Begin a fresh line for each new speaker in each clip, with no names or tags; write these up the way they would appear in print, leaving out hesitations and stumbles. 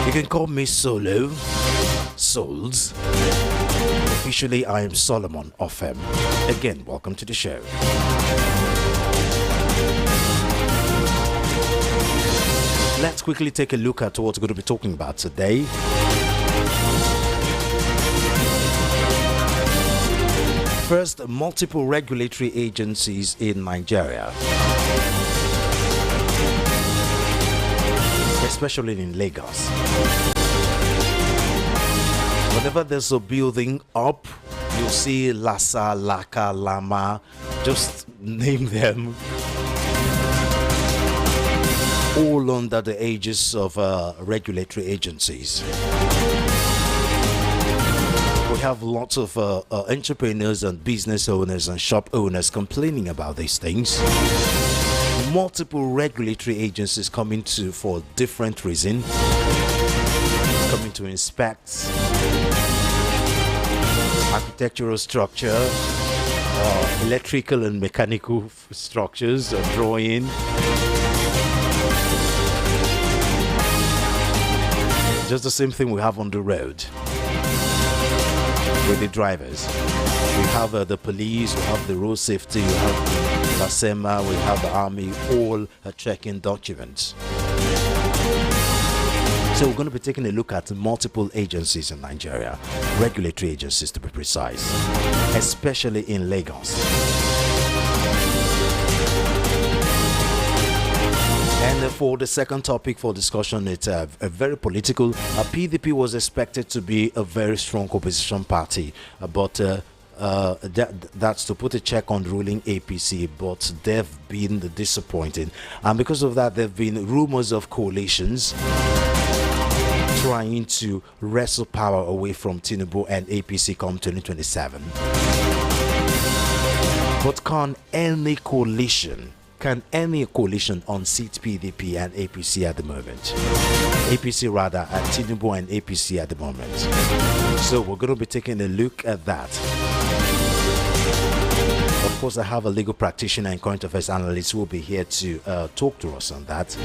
You can call me Solo, Souls. Officially, I am Solomon of M. Again, welcome to the show. Let's quickly take a look at what we're going to be talking about today. First, multiple regulatory agencies in Nigeria, especially in Lagos. Whenever there's a building up, you'll see Lasa, Laka, Lama, just name them, all under the aegis of regulatory agencies. We have lots of entrepreneurs and business owners and shop owners complaining about these things. Multiple regulatory agencies coming to for different reasons, coming to inspect architectural structure, electrical and mechanical structures, drawing. Just the same thing we have on the road with the drivers. We have the police, we have the road safety, we have the SEMA, we have the army, all checking documents. So we're going to be taking a look at multiple agencies in Nigeria, regulatory agencies to be precise, especially in Lagos. And for the second topic for discussion, it's a very political. PDP was expected to be a very strong opposition party, but that's to put a check on the ruling APC, but they've been disappointing. And because of that, there have been rumors of coalitions trying to wrestle power away from Tinubu and APC come 2027. But can any coalition unseat PDP and APC at the moment? APC rather, and Tinubu and APC at the moment. So we're going to be taking a look at that. Of course, I have a legal practitioner and current affairs analyst who will be here to talk to us on that.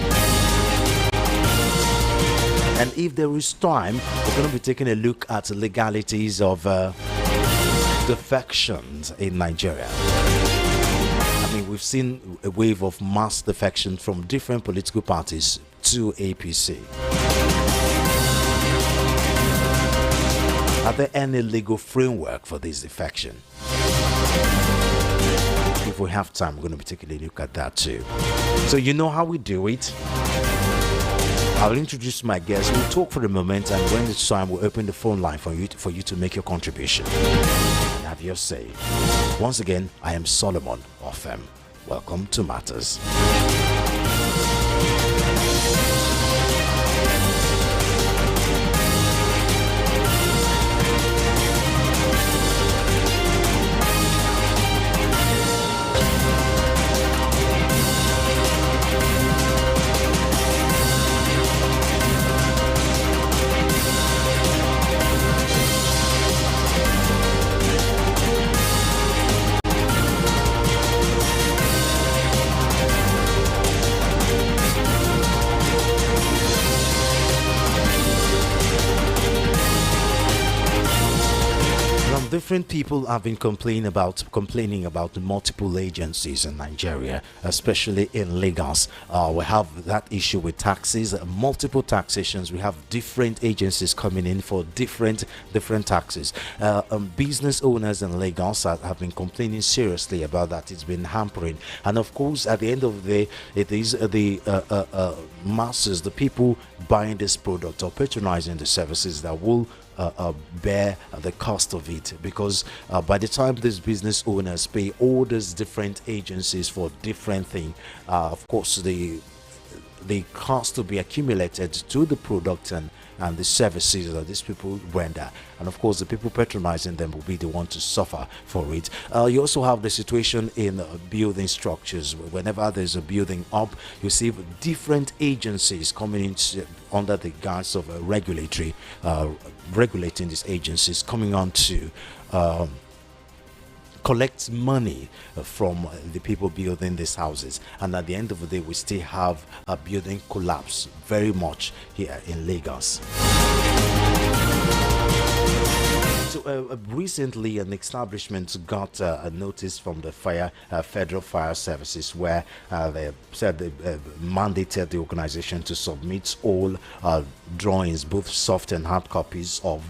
And if there is time, we're going to be taking a look at the legalities of defections in Nigeria. I mean, we've seen a wave of mass defection from different political parties to APC. Are there any legal framework for this defection? If we have time, we're going to be taking a look at that too. So you know how we do it. I'll introduce my guests. We'll talk for a moment, and when it's time, we'll open the phone line for you to make your contribution and have your say. Once again, I am Solomon of M. Welcome to Matters. Different people have been complaining about the multiple agencies in Nigeria, especially in Lagos. We have that issue with taxes, multiple taxations. We have different agencies coming in for different taxes. Business owners in Lagos have been complaining seriously about that. It's been hampering, and of course, at the end of the day, it is the masses, the people buying this product or patronizing the services that will bear the cost of it, because by the time these business owners pay all these different agencies for different things, of course the cost to be accumulated to the product and the services that these people render, and of course the people patronizing them will be the one to suffer for it. You also have the situation in building structures. Whenever there's a building up, you see different agencies coming in under the guise of regulating these agencies, coming on to collect money from the people building these houses, and at the end of the day we still have a building collapse very much here in Lagos. So recently, an establishment got a notice from the Federal Fire Services, where they said they mandated the organization to submit all drawings, both soft and hard copies of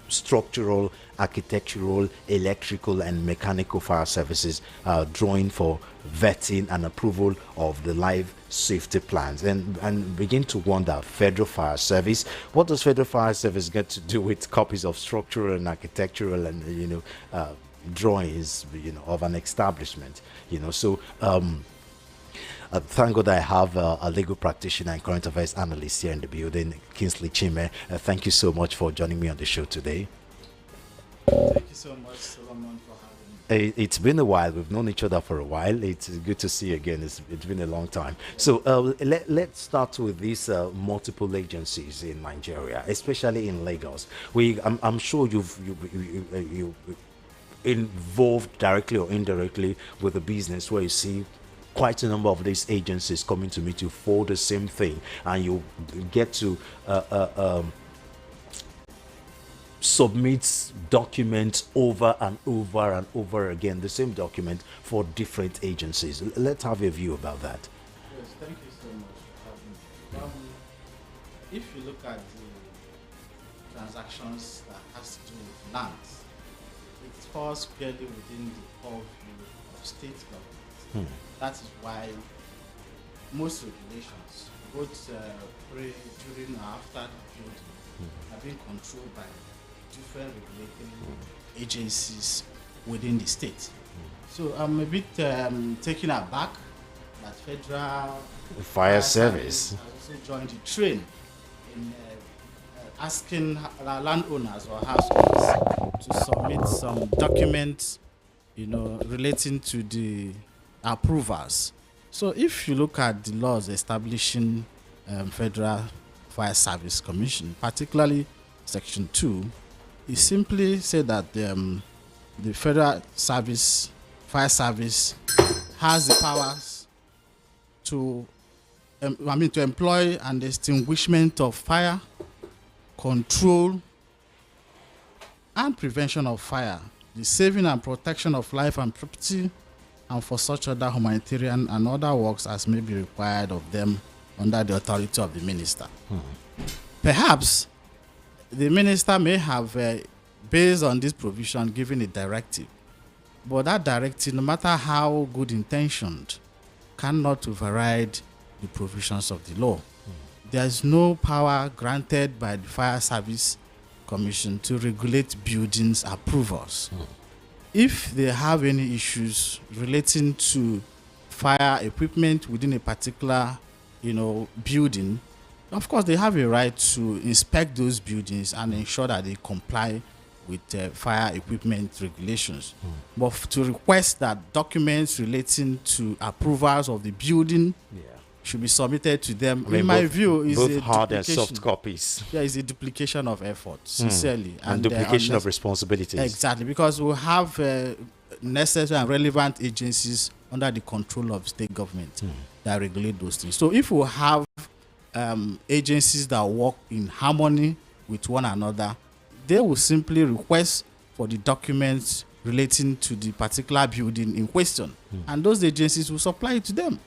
structural, architectural, electrical, and mechanical fire services drawing for vetting and approval of the life safety plans, and begin to wonder, Federal Fire Service, what does Federal Fire Service get to do with copies of structural and architectural and drawings of an establishment? So thank God I have a legal practitioner and current affairs analyst here in the building, Kingsley Chime. Thank you so much for joining me on the show today.
Thank you so much, Solomon, for having me.
It's been a while. We've known each other for a while. It's good to see you again. It's been a long time. So let's start with these multiple agencies in Nigeria, especially in Lagos. I'm sure you involved directly or indirectly with the business, where you see quite a number of these agencies coming to meet you for the same thing, and you get to submit documents over and over and over again, the same document for different agencies. Let's have a view about that.
Yes, thank you so much for having me. If you look at the transactions that has to do with lands, it falls squarely within the purview of state government. That is why most regulations, both pre, during, or after the building, have been controlled by different regulating agencies within the state. So I'm a bit taken aback that Federal
Fire Service
has also joined the train in asking landowners or households to submit some documents, relating to the approvals. So if you look at the laws establishing Federal Fire Service Commission, particularly Section 2, it simply said that the Federal Fire Service has the powers to employ an extinguishment of fire, control and prevention of fire, the saving and protection of life and property, and for such other humanitarian and other works as may be required of them under the authority of the minister. Perhaps the minister may have, based on this provision, given a directive, but that directive, no matter how good intentioned, cannot override the provisions of the law. There is no power granted by the Fire Service Commission to regulate buildings approvals. If they have any issues relating to fire equipment within a particular, building, of course they have a right to inspect those buildings and ensure that they comply with fire equipment regulations. But to request that documents relating to approvals of the building should be submitted to them, in my view, is
both
a
hard and
duplication.
soft copies.
Yeah, it's a duplication of effort, sincerely.
And duplication of responsibilities.
Exactly, because we have necessary and relevant agencies under the control of state government that regulate those things. So if we have agencies that work in harmony with one another, they will simply request for the documents relating to the particular building in question, and those agencies will supply it to them,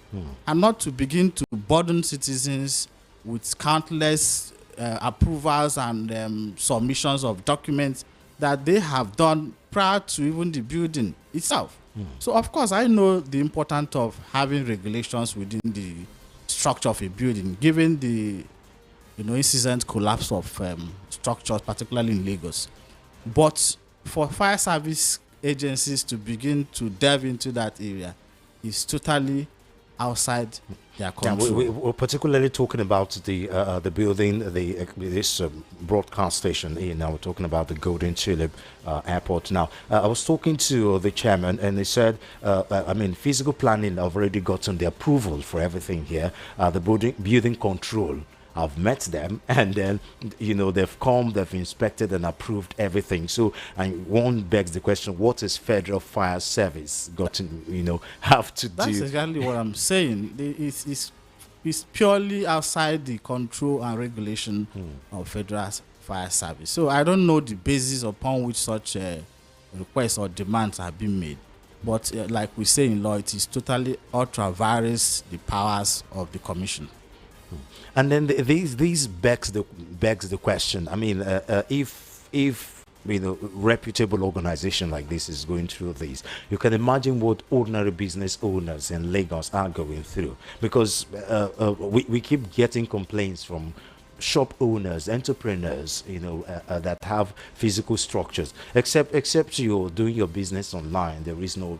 and not to begin to burden citizens with countless approvals and submissions of documents that they have done prior to even the building itself. So of course I know the importance of having regulations within the structure of a building, given the incessant collapse of structures, particularly in Lagos. But for fire service agencies to begin to delve into that area is totally outside their control.
We're particularly talking about the building, this broadcast station. Now we're talking about the Golden Tulip Airport. Now I was talking to the chairman, and he said, physical planning have already gotten the approval for everything here. The building control I've met them, and then they've come, they've inspected and approved everything. So, and one begs the question: what is Federal Fire Service got to have to
That's
do?
exactly what I'm saying. It's purely outside the control and regulation of Federal Fire Service. So I don't know the basis upon which such requests or demands have been made. But like we say in law, it is totally ultra vires the powers of the commission.
And then these begs the question. I mean, if reputable organization like this is going through this, you can imagine what ordinary business owners in Lagos are going through, because we keep getting complaints from shop owners, entrepreneurs, that have physical structures. Except you're doing your business online, there is no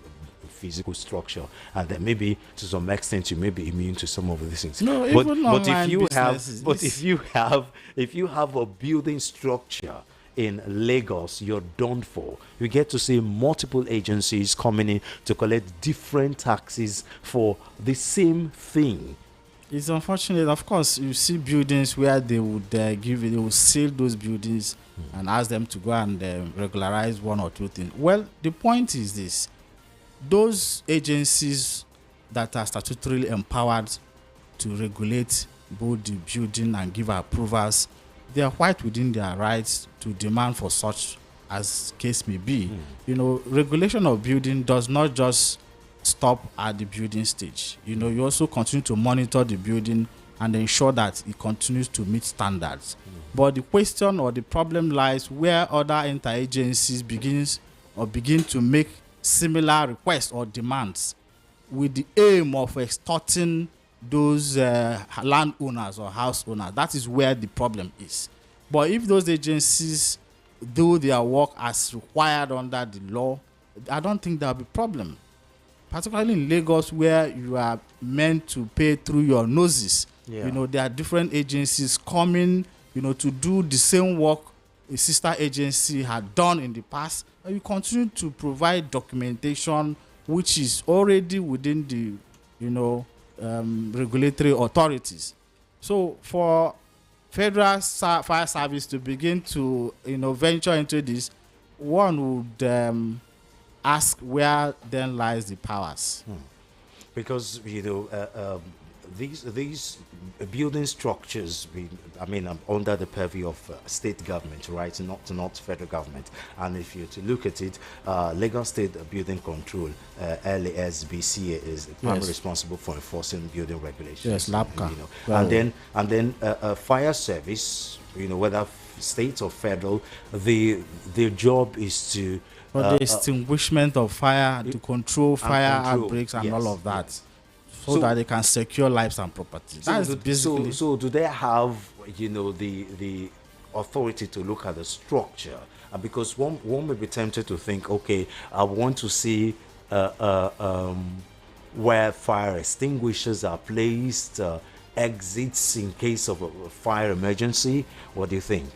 physical structure, and then maybe to some extent you may be immune to some of these things.
No,
but
even
but
online
if you have
businesses,
but if you have a building structure in Lagos, you're done for. You get to see multiple agencies coming in to collect different taxes for the same thing.
it's unfortunate. Of course, you see buildings where they would they will seal those buildings and ask them to go and regularize one or two things. Well, the point is this: those agencies that are statutorily empowered to regulate both the building and give approvals, they are quite within their rights to demand for such as case may be. Regulation of building does not just stop at the building stage. You also continue to monitor the building and ensure that it continues to meet standards. But the question or the problem lies where other interagencies begin to make similar requests or demands with the aim of extorting those landowners or house owners. That is where the problem is. But if those agencies do their work as required under the law, I don't think there will be a problem. Particularly in Lagos, where you are meant to pay through your noses.
Yeah.
There are different agencies coming, to do the same work a sister agency had done in the past. And you continue to provide documentation which is already within the, regulatory authorities. So for Federal Fire Service to begin to, venture into this, one would ask where then lies the powers.
Because these building structures, under the purview of state government, right? Not federal government. And if you're to look at it, Lagos State Building Control, LASBCA, is primarily responsible for enforcing building regulations.
Yes, LAPCA.
And then fire service, whether state or federal, their job is to
the extinguishment of fire, to control fire outbreaks and all of that. Yes. So that they can secure lives and property.
So do they have, the authority to look at the structure? Because one may be tempted to think, okay, I want to see where fire extinguishers are placed, exits in case of a fire emergency. What do you think?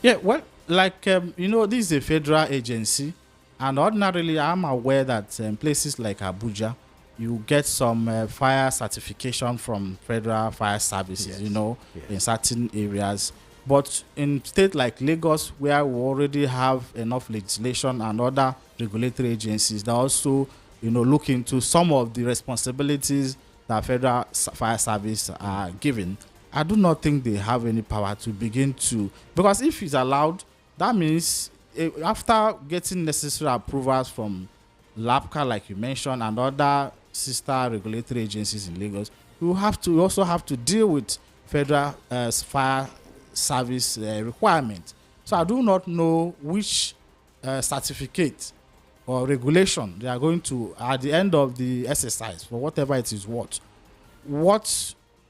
Yeah, well, like, this is a federal agency, and ordinarily I'm aware that places like Abuja, you get some fire certification from Federal Fire Services, in certain areas. But in states like Lagos, where we already have enough legislation and other regulatory agencies that also, look into some of the responsibilities that Federal Fire Service are given, I do not think they have any power to begin to, because if it's allowed, that means after getting necessary approvals from LAPCA, like you mentioned, and other sister regulatory agencies in Lagos, you also have to deal with Federal Fire Service requirements. So I do not know which certificate or regulation they are going to, at the end of the exercise, for whatever it is what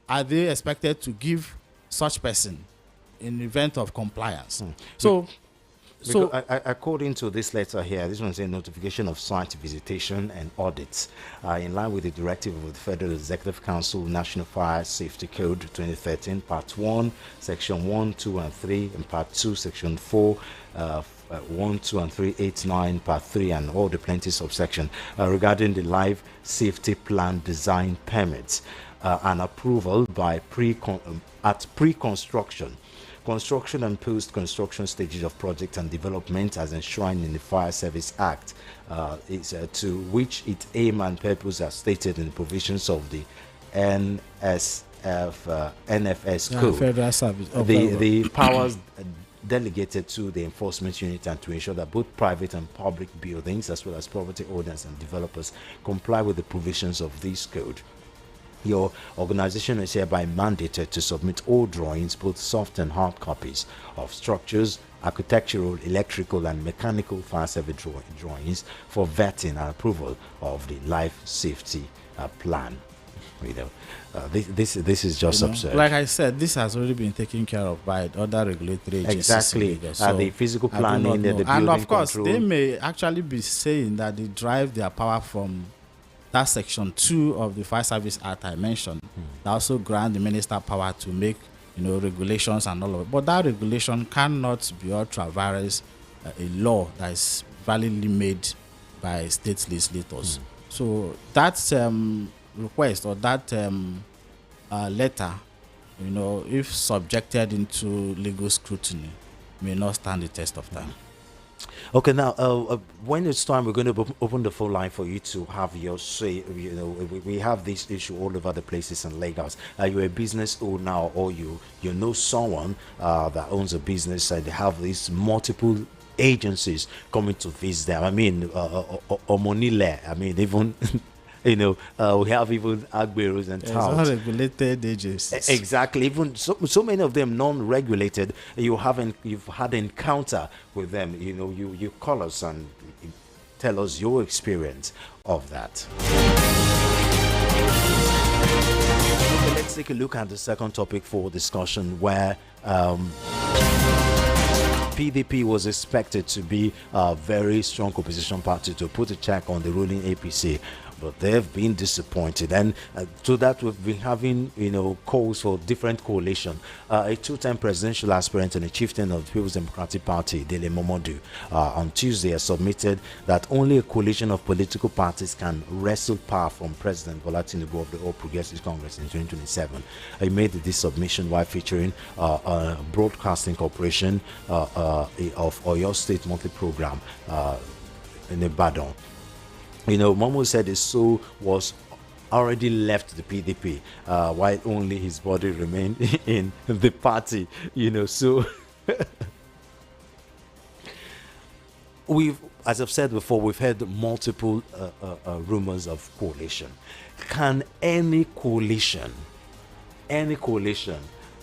are they expected to give such person in the event of compliance. So,
according to this letter here, this one says notification of site visitation and audits in line with the directive of the Federal Executive Council, National Fire Safety Code 2013, Part 1, Section 1, 2, and 3, and Part 2, Section 4, 1, 2, and 3, 8, 9, Part 3, and all the plenty subsection regarding the life safety plan design permits. and approval by pre-construction. Construction and post-construction stages of project and development as enshrined in the Fire Service Act, to which its aim and purpose are stated in the provisions of the NFS code.
Federal Service.
The powers delegated to the enforcement unit and to ensure that both private and public buildings as well as property owners and developers comply with the provisions of this code. Your organization is hereby mandated to submit all drawings, both soft and hard copies, of structures, architectural, electrical, and mechanical fire service drawings for vetting and approval of the life safety plan. This is just absurd.
Like I said, this has already been taken care of by other regulatory agencies.
Exactly.
So
the physical planning, the building
and of course,
control.
they may actually be saying that they derive their power from that section 2 of the Fire Service Act I mentioned. That also grant the minister power to make, regulations and all of it. But that regulation cannot be ultra vires a law that is validly made by state legislators. So that request or that letter, if subjected into legal scrutiny, may not stand the test of time.
Okay, now when it's time, we're going to open the phone line for you to have your say. We have this issue all over the places in Lagos. You're a business owner, or you know someone that owns a business, and they have these multiple agencies coming to visit them. I mean, Omonile. I mean, even we have even Agberos and touts.
Unregulated agencies.
Exactly. Even so many of them non-regulated. You've had encounter with them. You call us and tell us your experience of that. Okay, let's take a look at the second topic for discussion, where PDP was expected to be a very strong opposition party to put a check on the ruling APC, but they've been disappointed, and to that we've been having calls for different coalition. A two-time presidential aspirant and a chieftain of the People's Democratic Party, Dele Momodu, on Tuesday has submitted that only a coalition of political parties can wrestle power from President Bola Tinubu of the All Progressives Congress in 2027. He made this submission while featuring a broadcasting corporation of Oyo State monthly program in Ibadan. Momo said his soul was already left the PDP, while only his body remained in the party. So as I've said before, we've heard multiple rumors of coalition. Can any coalition,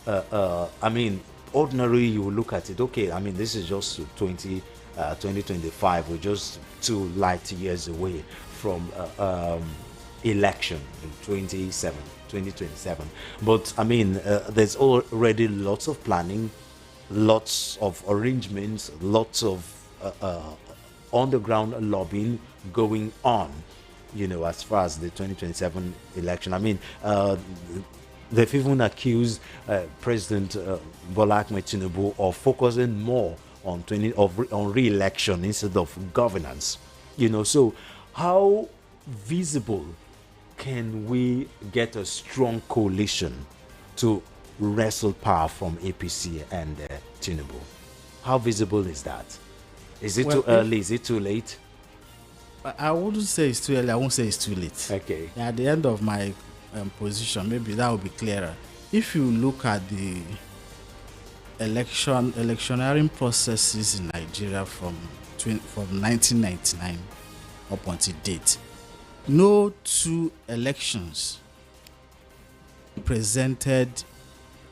I mean, ordinarily you will look at it, okay, I mean, this is just 2025, we're just 2 light years away from election in 2027. But I mean, there's already lots of planning, lots of arrangements, lots of underground lobbying going on, as far as the 2027 election. I mean, they've even accused President Bola Ahmed Tinubu of focusing more on re-election instead of governance. So how visible can we get a strong coalition to wrestle power from APC and Tinubu? How visible is that? Is it too early? Is it too late?
I wouldn't say it's too early. I won't say it's too late.
Okay.
At the end of my position, maybe that will be clearer. If you look at the electioneering processes in Nigeria from 1999 up until date, no 2 elections presented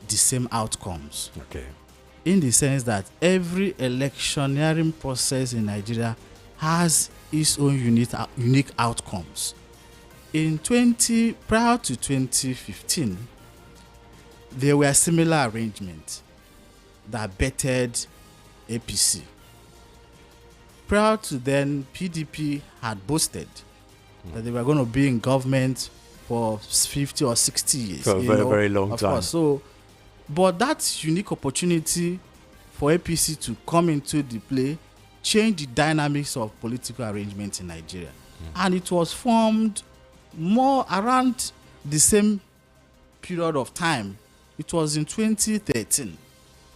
the same outcomes.
Okay.
In the sense that every electioneering process in Nigeria has its own unique outcomes. Prior to 2015, there were similar arrangements that bettered APC. Prior to then, PDP had boasted that they were going to be in government for 50 or 60 years.
For a very, very long time.
Course. So, but that unique opportunity for APC to come into the play changed the dynamics of political arrangements in Nigeria. And it was formed more around the same period of time, it was in 2013.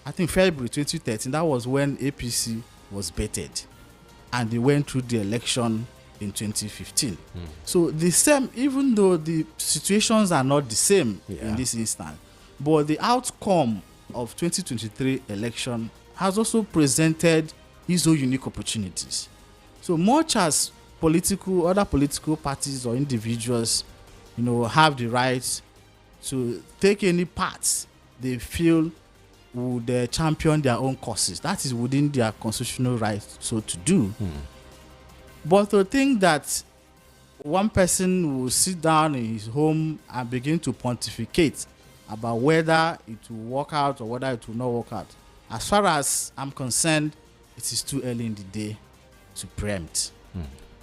I think February 2013, that was when APC was baited. And they went through the election in 2015. So the same, even though the situations are not the same in this instance, but the outcome of 2023 election has also presented its own unique opportunities. So much as other political parties or individuals, have the right to take any part they feel would champion their own causes. That is within their constitutional right so to do. But to think that one person will sit down in his home and begin to pontificate about whether it will work out or whether it will not work out, as far as I'm concerned, it is too early in the day to preempt.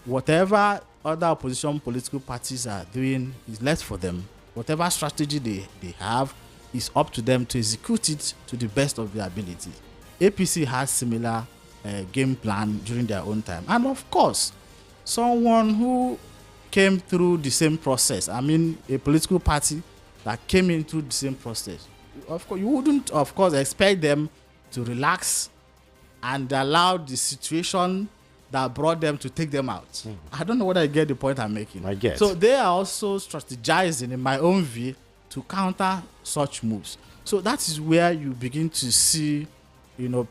Whatever other opposition political parties are doing is left for them. Whatever strategy they have is up to them to execute it to the best of their ability. APC has similar game plan during their own time. And of course, someone who came through the same process, I mean a political party that came into the same process, of course, you wouldn't, of course, expect them to relax and allow the situation that brought them to take them out. I don't know whether I get the point I'm making.
I get.
So they are also strategizing, in my own view, to counter such moves. So that is where you begin to see,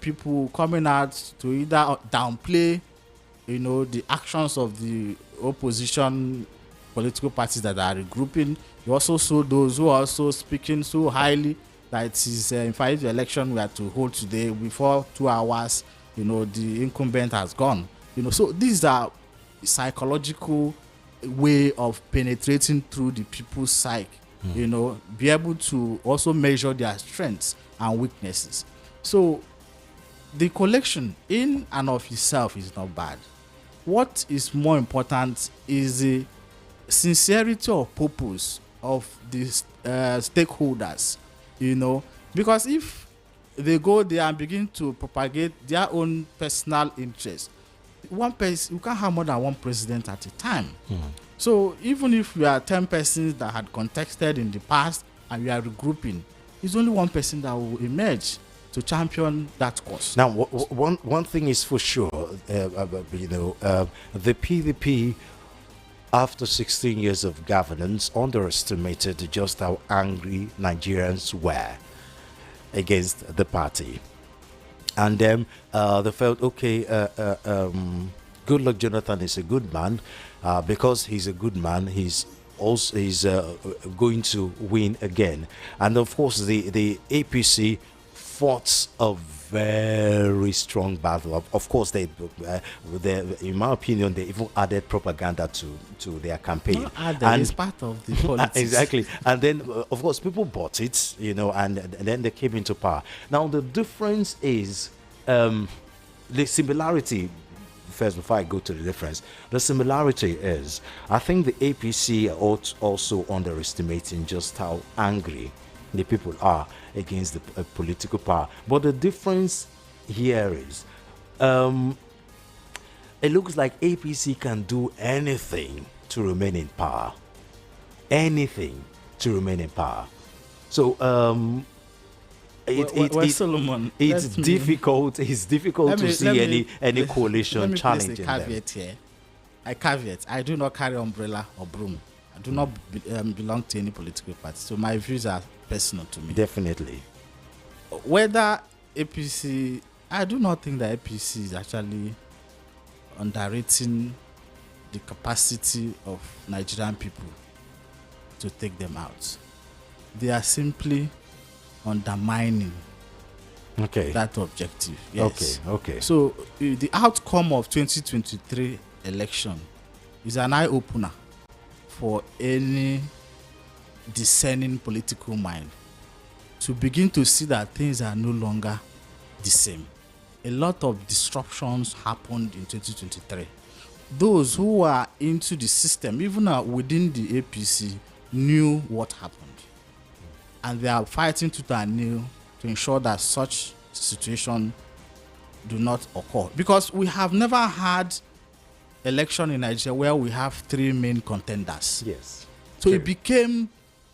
people coming out to either downplay, the actions of the opposition political parties that are regrouping. You also saw those who are also speaking so highly that it is, in fact, the election we are to hold today, before 2 hours, the incumbent has gone. So these are psychological way of penetrating through the people's psyche. Be able to also measure their strengths and weaknesses. So the collection in and of itself is not bad. What is more important is the sincerity of purpose of the stakeholders, because if they go there and begin to propagate their own personal interests, one person, you can't have more than one president at a time. So even if we are 10 persons that had contested in the past and we are regrouping, it's only one person that will emerge to champion that cause.
Now, one thing is for sure, the PDP, after 16 years of governance, underestimated just how angry Nigerians were against the party. And then they felt, okay, Goodluck Jonathan is a good man. Because he's a good man, he's going to win again. And of course, the APC fought a very strong battle. Of course, they in my opinion, they even added propaganda to their campaign.
And it's part of the politics.
Exactly. And then, of course, people bought it, and then they came into power. Now, the difference is the similarity. First, before I go to the difference, the similarity is, I think the APC are also underestimating just how angry the people are against the political power. But the difference here is, it looks like APC can do anything to remain in power. Anything to remain in power. So,
Solomon,
it's difficult to see any coalition challenging them.
Here. I caveat. I do not carry umbrella or broom. I do not belong to any political party. So my views are personal to me.
Definitely.
Whether APC, I do not think that APC is actually underrating the capacity of Nigerian people to take them out. They are simply undermining that objective. Yes.
Okay.
So the outcome of 2023 election is an eye-opener for any discerning political mind to begin to see that things are no longer the same. A lot of disruptions happened in 2023. Those who are into the system, even within the APC, knew what happened. And they are fighting tooth and nail to ensure that such situation do not occur. Because we have never had election in Nigeria where we have three main contenders.
Yes.
So it became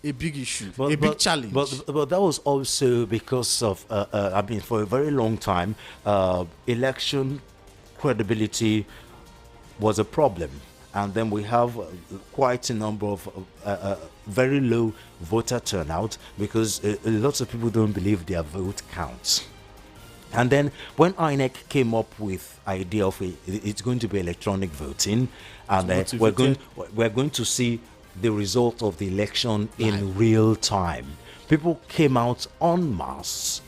a big issue,
But,
a big
but,
challenge.
but that was also because of, I mean, for a very long time, election credibility was a problem. And then we have quite a number of very low voter turnout because lots of people don't believe their vote counts. And then when INEC came up with idea of it's going to be electronic voting, and we're going to see the result of the election in real time. People came out en masse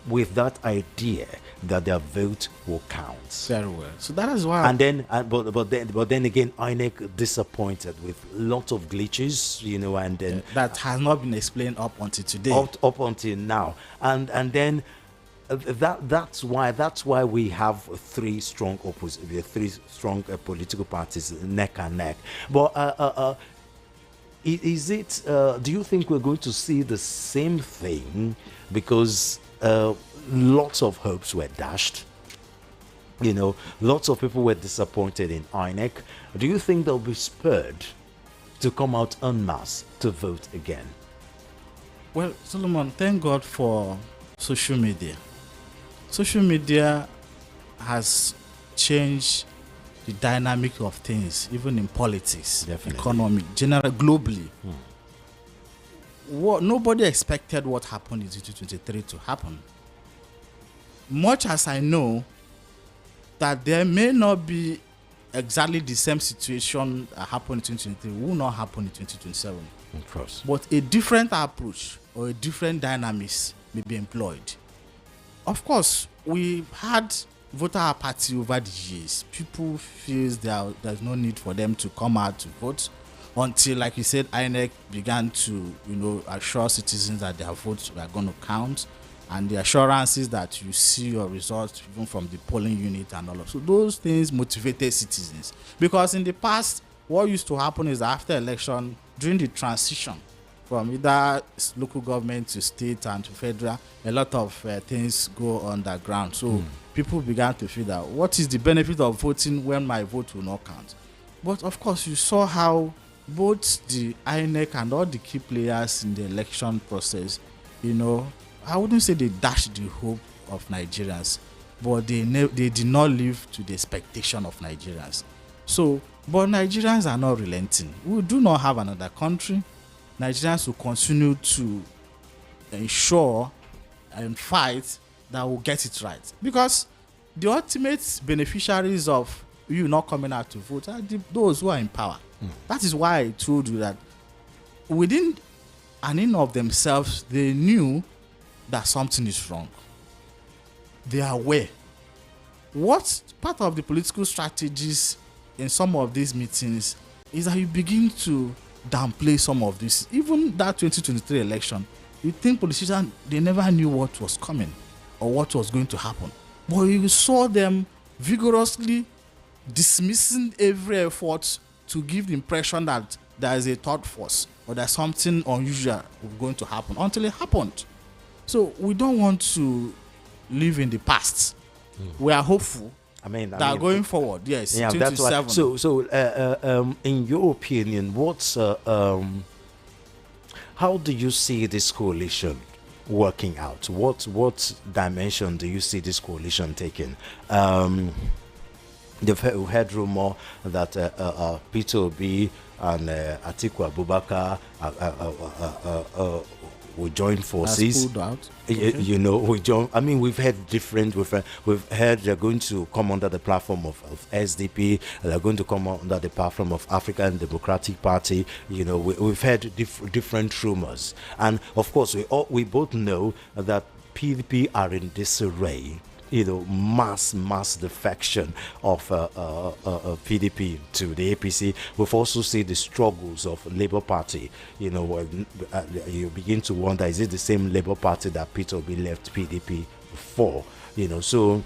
with that idea that their vote will count.
Very well. So that is why.
And then, but then again, INEC disappointed with lots of glitches, and then
that has not been explained up until today.
Up until now, and then. That's why we have three strong political parties neck and neck. But is it? Do you think we're going to see the same thing? Because lots of hopes were dashed. Lots of people were disappointed in INEC. Do you think they'll be spurred to come out en masse to vote again?
Well, Solomon, thank God for social media. Social media has changed the dynamic of things, even in politics, economy, globally. Nobody expected what happened in 2023 to happen. Much as I know that there may not be exactly the same situation that happened in 2023 will not happen in 2027.
Of course.
But a different approach or a different dynamics may be employed. Of course, we've had voter apathy over the years. People feel there's no need for them to come out to vote until, like you said, INEC began to, assure citizens that their votes were going to count, and the assurances that you see your results even from the polling unit and all of. So those things motivated citizens, because in the past, what used to happen is after election, during the transition from either local government to state and to federal, a lot of things go underground. So people began to feel that what is the benefit of voting when my vote will not count? But of course, you saw how both the INEC and all the key players in the election process, I wouldn't say they dashed the hope of Nigerians, but they did not live to the expectation of Nigerians. So, but Nigerians are not relenting. We do not have another country. Nigerians will continue to ensure and fight that we'll get it right. Because the ultimate beneficiaries of you not coming out to vote are those who are in power. That is why I told you that within and in of themselves, they knew that something is wrong. They are aware. What part of the political strategies in some of these meetings is that you begin to downplay some of this. Even that 2023 election, you think politicians, they never knew what was coming or what was going to happen. But you saw them vigorously dismissing every effort to give the impression that there is a third force or there's something unusual going to happen until it happened. So we don't want to live in the past. We are hopeful. Going forward, yes,
yeah,
27.
That's why. So, in your opinion, how do you see this coalition working out? What dimension do you see this coalition taking? We've heard rumor that Peter Obi and Atiku Abubakar we join forces. We join. I mean, we've heard different. We've heard they're going to come under the platform of SDP. They're going to come under the platform of African Democratic Party. We've heard different rumors, and of course, we both know that PDP are in disarray. Mass defection of PDP to the APC. We've also seen the struggles of Labour Party. When you begin to wonder, is it the same Labour Party that Peter Obi left PDP for? So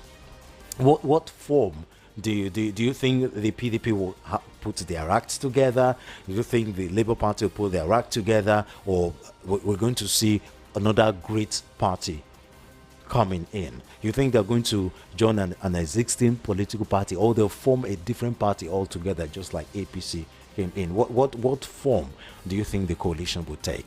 what form do you think the PDP will put their acts together? Do you think the Labour Party will put their act together, or we're going to see another great party coming in? You think they're going to join an existing political party, or they'll form a different party altogether, just like APC came in? What form do you think the coalition will take?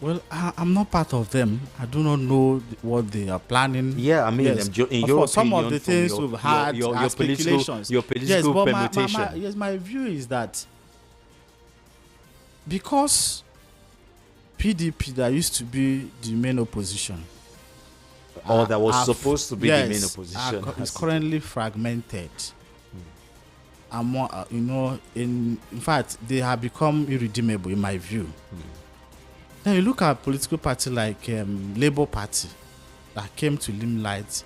Well, I'm not part of them. I do not know what they are planning.
Yeah, I mean,
Yes,
in
of
your
course, some of
opinion,
the
from
things we've had are speculations.
your
Yes,
political
but
permutation.
yes, my view is that because PDP that used to be the main opposition,
Or that was
are
supposed to be the main opposition.
is currently fragmented. And more, in fact, they have become irredeemable in my view. Then you look at political party like Labour Party that came to limelight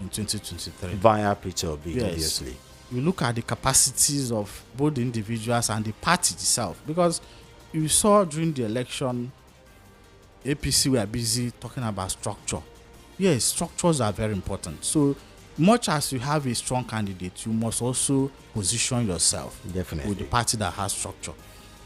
in 2023.
Via Peter Obi,
Yes.
obviously.
You look at the capacities of both the individuals and the party itself, because you saw during the election, APC were busy talking about structure. Yes, structures are very important. So much as you have a strong candidate, you must also position yourself
Definitely.
with the party that has structure.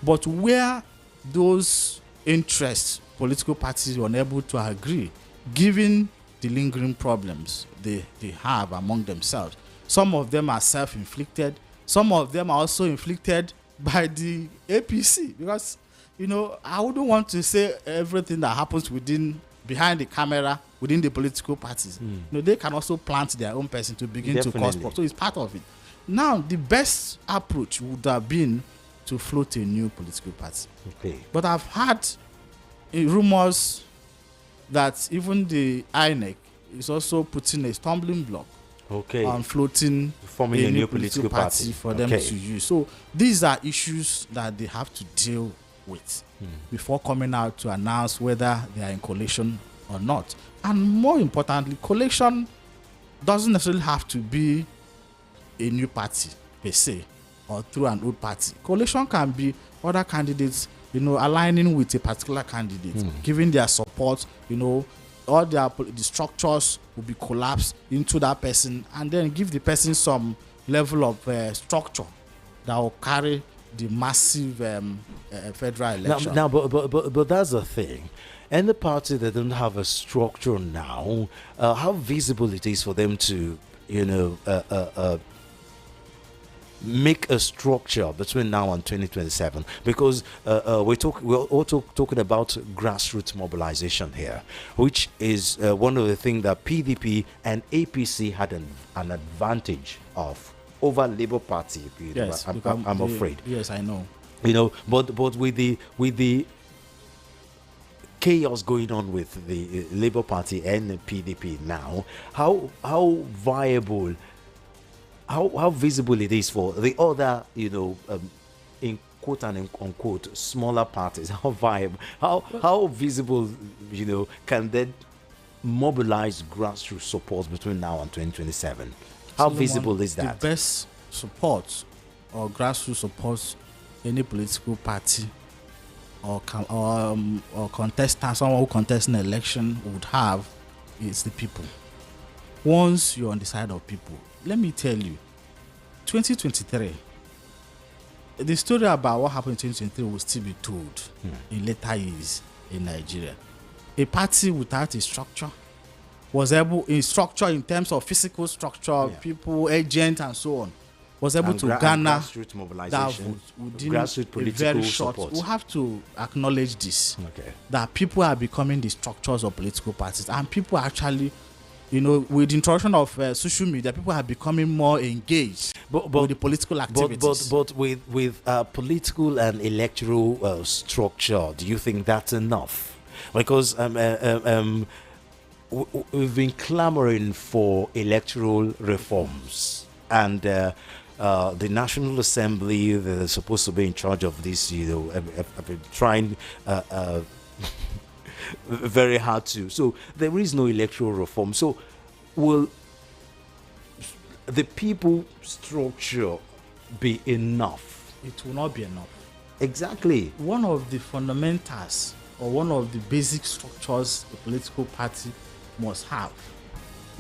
But where those interests, political parties were unable to agree, given the lingering problems they have among themselves, some of them are self-inflicted, some of them are also inflicted by the APC, because I wouldn't want to say everything that happens behind the camera within the political parties. They can also plant their own person to begin to cause problems. So it's part of it. Now, the best approach would have been to float a new political party.
Okay.
But I've had rumors that even the INEC is also putting a stumbling block on floating
forming a new political party
for them to use. So these are issues that they have to deal with before coming out to announce whether they are in coalition or not. And more importantly, coalition doesn't necessarily have to be a new party per se or through an old party. Coalition can be other candidates, aligning with a particular candidate, giving their support, all the structures will be collapsed into that person, and then give the person some level of structure that will carry the massive federal election.
Now, but that's the thing. Any party that don't have a structure now, how visible it is for them to, make a structure between now and 2027, because we're also talking about grassroots mobilization here, which is one of the things that PDP and APC had an advantage of over Labour Party.
Yes,
I'm afraid.
Yes, I know.
But with the chaos going on with the Labour Party and the PDP now, how viable, how visible it is for the other, in quote and unquote smaller parties, how viable, how visible, can they mobilize grassroots support between now and 2027? How visible is that?
The best support or grassroots support any political party or contestant, someone who contests an election would have is the people. Once you're on the side of people, let me tell you, 2023, the story about what happened in 2023 will still be told in later years in Nigeria. A party without a structure was able, in structure in terms of physical structure, people, agents, and so on, was able to garner
grassroots mobilization,
within
grassroots political
very short
support.
We have to acknowledge this, that people are becoming the structures of political parties, and people actually, with the introduction of social media, people are becoming more engaged with the political activities.
But with political and electoral structure, do you think that's enough? Because we've been clamoring for electoral reforms, and the National Assembly, they're supposed to be in charge of this, have been trying very hard to. So there is no electoral reform. So will the people structure be enough?
It will not be enough.
Exactly.
One of the fundamentals or one of the basic structures a political party must have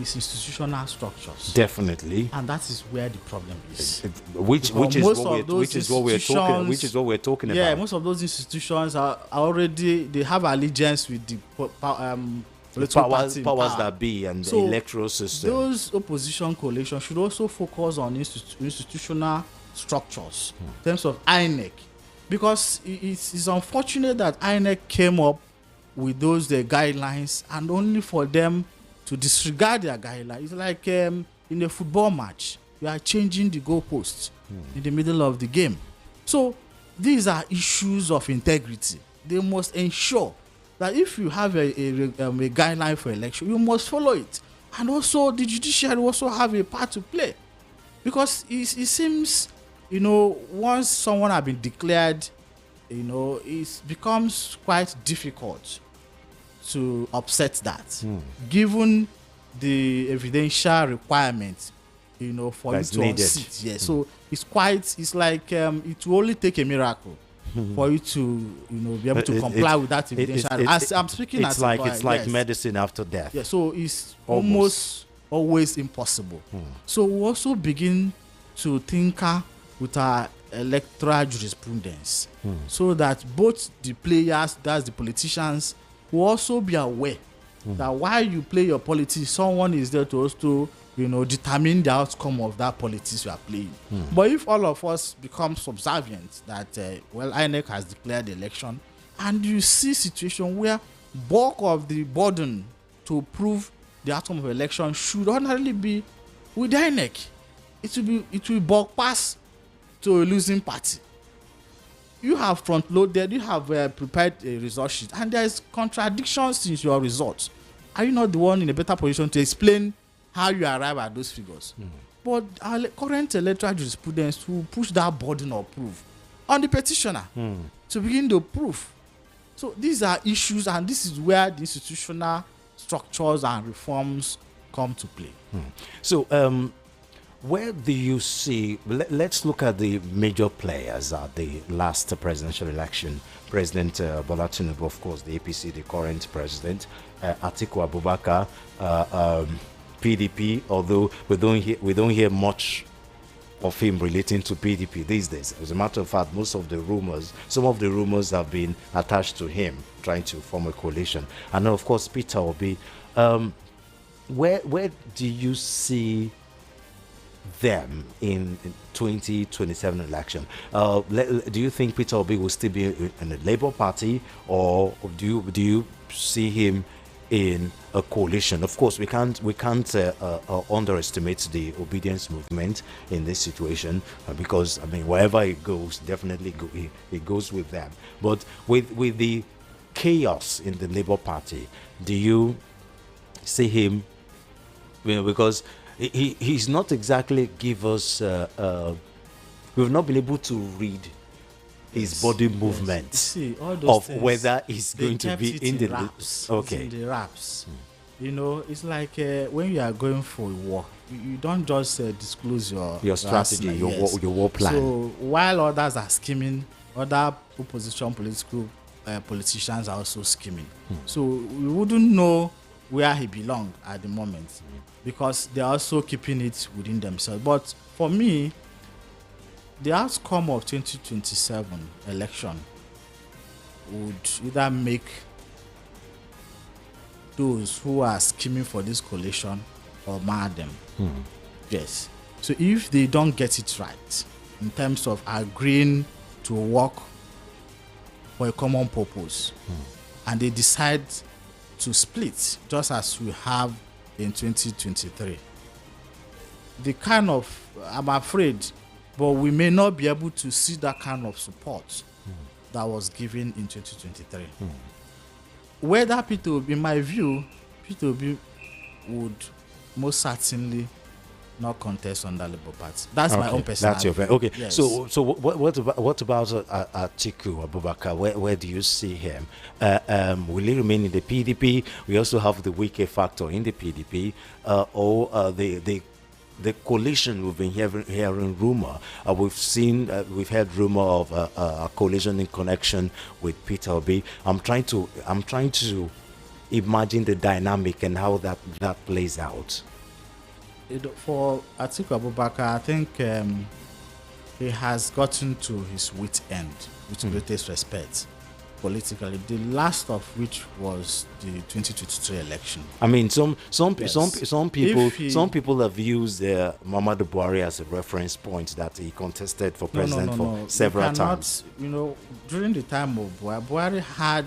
is institutional structures.
Definitely.
And that is where the problem is.
Which is what we're talking about.
Yeah, most of those institutions are already, they have allegiance with the political party
powers that be and the electoral system.
Those opposition coalitions should also focus on institutional structures in terms of INEC, because it's unfortunate that INEC came up with those guidelines, and only for them to disregard their guidelines. It's like in a football match, you are changing the goalpost in the middle of the game. So these are issues of integrity. They must ensure that if you have a guideline for election, you must follow it. And also the judiciary also have a part to play, because it seems, once someone has been declared, it becomes quite difficult to upset that, given the evidential requirement, for
That's
you to
needed.
unseat. Yeah. So it's like it will only take a miracle for you to, be able to comply with that evidential. As I'm speaking,
it's like
yes.
medicine after death.
Yeah, so it's almost always impossible. So we also begin to tinker with our electoral jurisprudence, so that both the players, that's the politicians, will also be aware that while you play your politics, someone is there to also, determine the outcome of that politics you are playing. But if all of us become subservient that, INEC has declared the election, and you see situation where bulk of the burden to prove the outcome of election should ordinarily be with the INEC, it will bulk pass to a losing party. You have front loaded, you have prepared a result sheet, and there is contradictions in your results. Are you not the one in a better position to explain how you arrive at those figures? But our current electoral jurisprudence will push that burden of proof on the petitioner to begin to prove. So these are issues, and this is where the institutional structures and reforms come to play.
So where do you see, let's look at the major players at the last presidential election. President Bola Tinubu, of course, the APC, the current president, Atiku Abubakar, PDP, although we don't hear much of him relating to PDP these days. As a matter of fact, some of the rumors have been attached to him trying to form a coalition. And then, of course, Peter Obi. Where do you see them in 2027 election? Do you think Peter Obi will still be in the Labour Party, or do you see him in a coalition? Of course, we can't underestimate the obedience movement in this situation, because wherever it goes, definitely it goes with them. But with the chaos in the Labour Party, do you see him? Because he's not exactly give us. We've not been able to read his body movement of things, whether he's going to be in the
wraps.
Okay.
It's in the wraps. It's like when you are going for a war, you don't just disclose your
strategy, your war plan.
So while others are scheming, other opposition politicians are also scheming. So we wouldn't know where he belongs at the moment, because they're also keeping it within themselves. But for me, the outcome of 2027 election would either make those who are scheming for this coalition or mar them. Yes. So if they don't get it right in terms of agreeing to work for a common purpose, and they decide to split, just as we have in 2023, I'm afraid, but we may not be able to see that kind of support that was given in 2023. Whether Peter Obi, in my view, Peter Obi would most certainly not contest on that Labour Party. That's my own personal
That's your
view.
okay.
Yes.
So what about Atiku Abubakar? Where do you see him? Will he remain in the PDP? We also have the Wike factor in the PDP, or the coalition we've been hearing rumor. We've heard rumor of a coalition in connection with Peter Obi. I'm trying to imagine the dynamic and how that plays out.
For Atiku Abubakar, I think he has gotten to his wit end, with greatest respect, politically. The last of which was the 2023 election.
Some people have used Muhammadu Buhari as a reference point, that he contested for president for several times.
During the time of Buhari had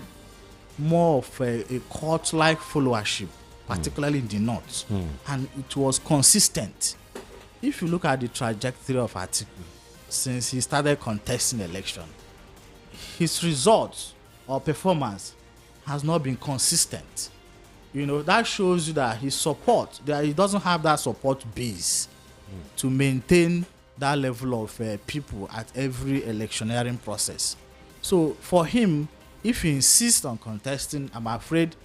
more of a cult-like followership, particularly in the north, and it was consistent. If you look at the trajectory of Atiku since he started contesting election, his results or performance has not been consistent. That shows you that his support, that he doesn't have that support base to maintain that level of people at every electioneering process. So for him, if he insists on contesting, I'm afraid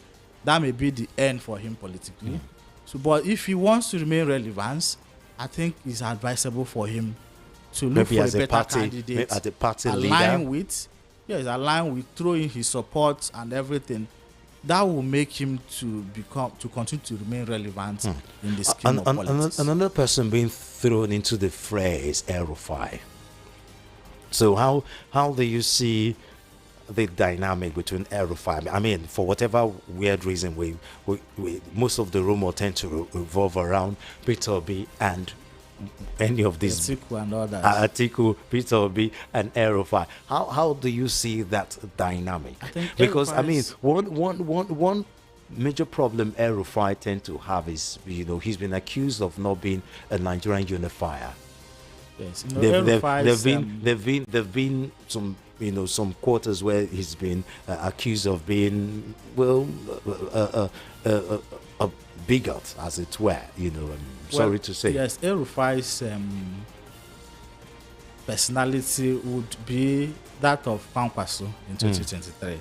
that may be the end for him politically. So, but if he wants to remain relevant, I think it's advisable for him to look
maybe
for
as
a
a
better
party,
candidate,
as a party
align
leader.
align with, throw in his support and everything. That will make him to continue to remain relevant in the scheme of politics.
Another person being thrown into the fray is El-Rufai. So how do you see the dynamic between El-Rufai? I mean, for whatever weird reason, we most of the rumor tend to revolve around Peter Obi and any of these
Atiku and others.
Atiku, Peter Obi, and El-Rufai. How do you see that dynamic? Because I mean, one major problem El-Rufai tend to have is, he's been accused of not being a Nigerian unifier.
Yes,
there've been some some quarters where he's been accused of being a bigot, as it were. Sorry to say.
Yes, El-Rufai's personality would be that of Kwankwaso in 2023,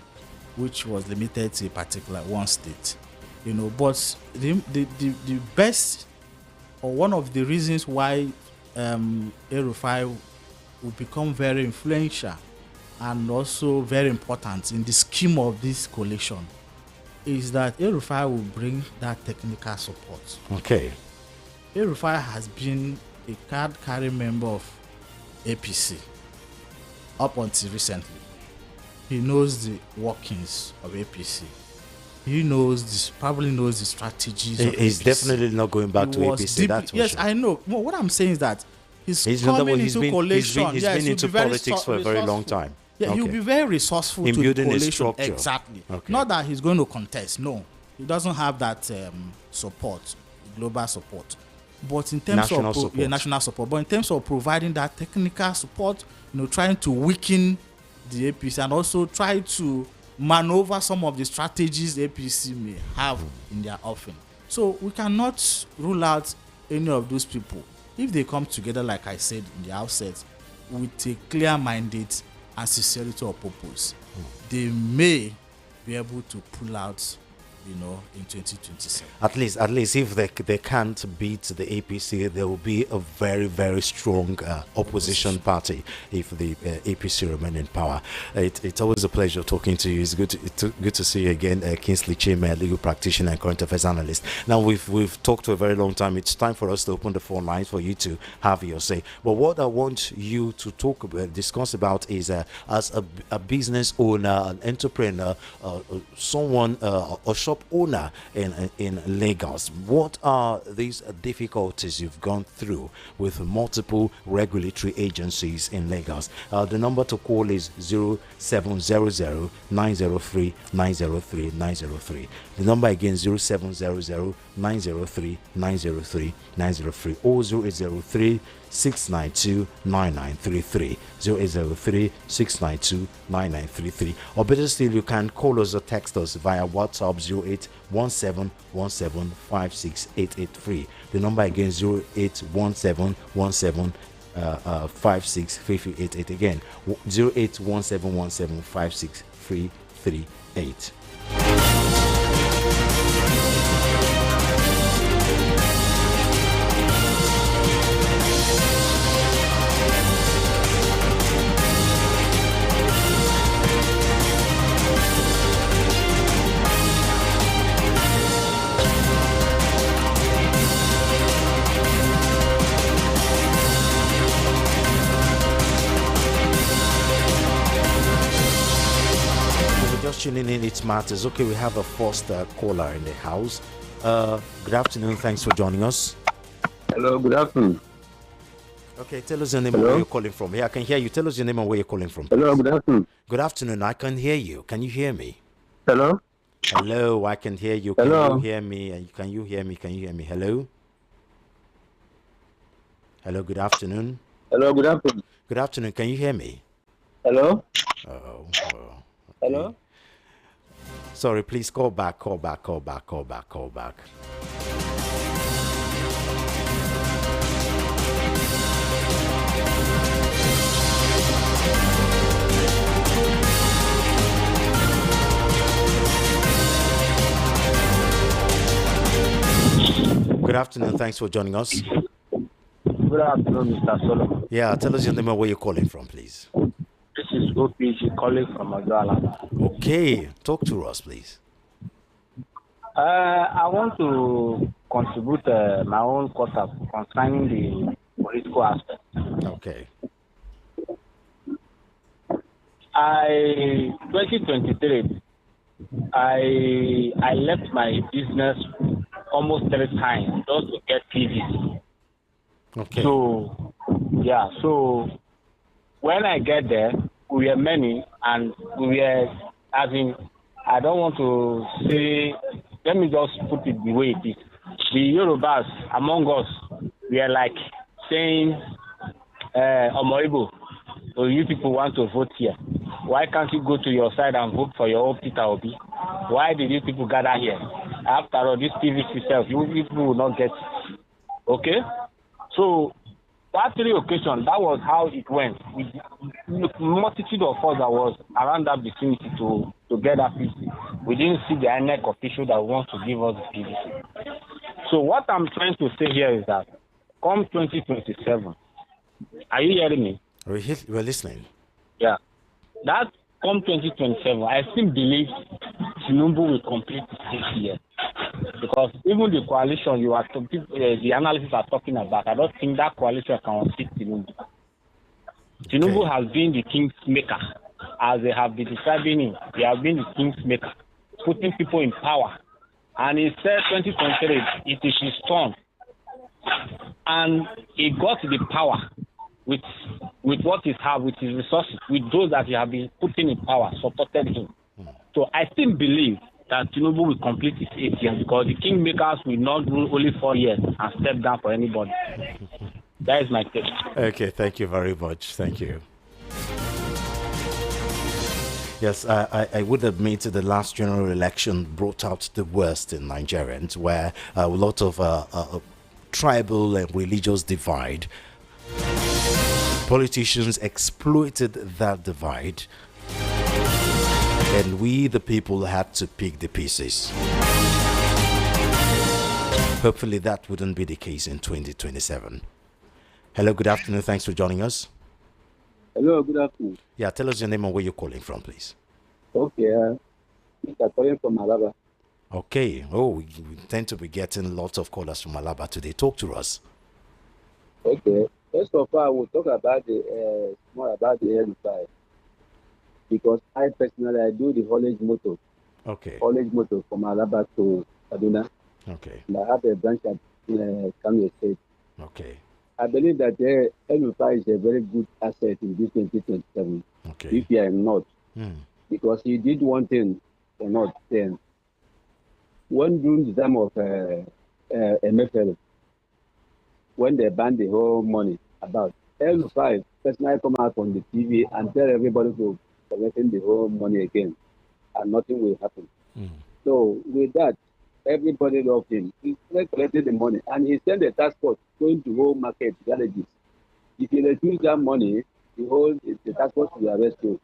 which was limited to a particular one state. But the best, or one of the reasons why El-Rufai will become very influential and also very important in the scheme of this coalition is that El-Rufai will bring that technical support.
Okay.
El-Rufai has been a card-carrying member of APC up until recently. He knows the workings of APC. He probably knows the strategies of
He's
APC.
Definitely not going back to APC. That's
yes,
sure.
I know. Well, what I'm saying is that he's coming into coalition.
He's been into politics for a very long time.
Yeah, he'll be very resourceful
in
to
building
the coalition.
a structure.
Exactly.
Okay.
Not that he's going to contest. No, he doesn't have that support, global support. But in terms
national
of
support.
National support. But in terms of providing that technical support, trying to weaken the APC and also try to maneuver some of the strategies APC may have in their offering. So we cannot rule out any of those people if they come together, like I said in the outset, with a clear mandate and sincerity of purpose. They may be able to pull out in 2027.
At least if they can't beat the APC, there will be a very, very strong opposition party if the APC remain in power. It's always a pleasure talking to you. It's good to see you again, Kingsley Chime, legal practitioner and current affairs analyst. Now we've talked for a very long time. It's time for us to open the phone lines for you to have your say. But what I want you to discuss about is as a business owner, an entrepreneur, someone, a shop owner in Lagos, what are these difficulties you've gone through with multiple regulatory agencies in Lagos? The number to call is 0700 903 903 903. The number again 0700 903 903 903 or 0803 692 9933 0803 692 9933. Or better still, you can call us or text us via WhatsApp 0817175683. The number again 0817175688. Again 0817175638. Tuning in, it matters. Okay, we have a first caller in the house. Good afternoon. Thanks for joining us.
Hello, good afternoon.
Okay, tell us your name and where you're calling from. Yeah, I can hear you. Tell us your name and where you're calling from.
Hello, good afternoon.
Good afternoon. I can hear you. Can you hear me?
Hello?
Hello, I can hear you. Can you
Hello?
hear me? Can you hear me? Can you hear me? Hello? Hello, good afternoon.
Hello, good afternoon.
Good afternoon. Can you hear me?
Hello?
Oh, oh, okay.
Hello?
Sorry, please call back, call back, call back, call back, call back. Good afternoon. Thanks for joining us.
Good afternoon, Mr. Solomon.
Yeah, tell us your name and where you're calling from, please.
This is OPG calling from Agala.
Okay, talk to us, please.
I want to contribute my own quarter concerning the political aspect.
Okay.
2023, I left my business almost 3 times just to get PVC.
Okay.
So, yeah, so when I get there, we were many, and we were, as in, I don't want to say, let me just put it the way it is. The Yorubas among us, we are like saying, Omoibo, so you people want to vote here. Why can't you go to your side and vote for your own Peter Obi? Why did you people gather here? After all, this PVC self, you people will not get it. Okay? So, that 3 occasions, that was how it went. With multitude of us that was around that vicinity to get that PVC. We didn't see the INEC official that wants to give us the PVC. So what I'm trying to say here is that come 2027, are you hearing me?
We're listening.
Yeah. That come 2027, I still believe Tinubu will complete this year. Because even the coalition you are talking, the analysts are talking about, I don't think that coalition can unseat Tinubu. Tinubu
Okay.
has been the king's maker, as they have been describing him. He has been the king's maker, putting people in power. And he said 2023, it is his turn. And he got the power with what he has, with his resources, with those that he have been putting in power, supported him. So I still believe that Tinubu will complete his 8 years, because the kingmakers will not rule only 4 years and step down for anybody. That is my take.
Okay, thank you very much. Thank you. Yes, I would admit the last general election brought out the worst in Nigerians, where a lot of tribal and religious divide. Politicians exploited that divide, and we, the people, had to pick the pieces. Hopefully, that wouldn't be the case in 2027. Hello, good afternoon. Thanks for joining us.
Hello, good afternoon.
Yeah, tell us your name and where you're calling from, please.
Okay, Mr. calling from Malaba.
Okay. Oh, we tend to be getting lots of callers from Malaba today. Talk to us.
Okay. First of all, I will talk about the more about the L5, because I personally I do the haulage motor
Okay.
from Malaba to Kaduna.
Okay.
And I have a branch at Kano State.
Okay.
I believe that L5 is a very good asset in this 2027.
Okay.
If you are not, because he did one thing or not then. When during the time of MFL, when they banned the whole money about L5, personally come out on the TV and tell everybody to collecting the whole money again, and nothing will happen. So with that, everybody loved him. He collected the money, and he sent a task force going to whole market villages. If you refuse that money, the task force will arrest you.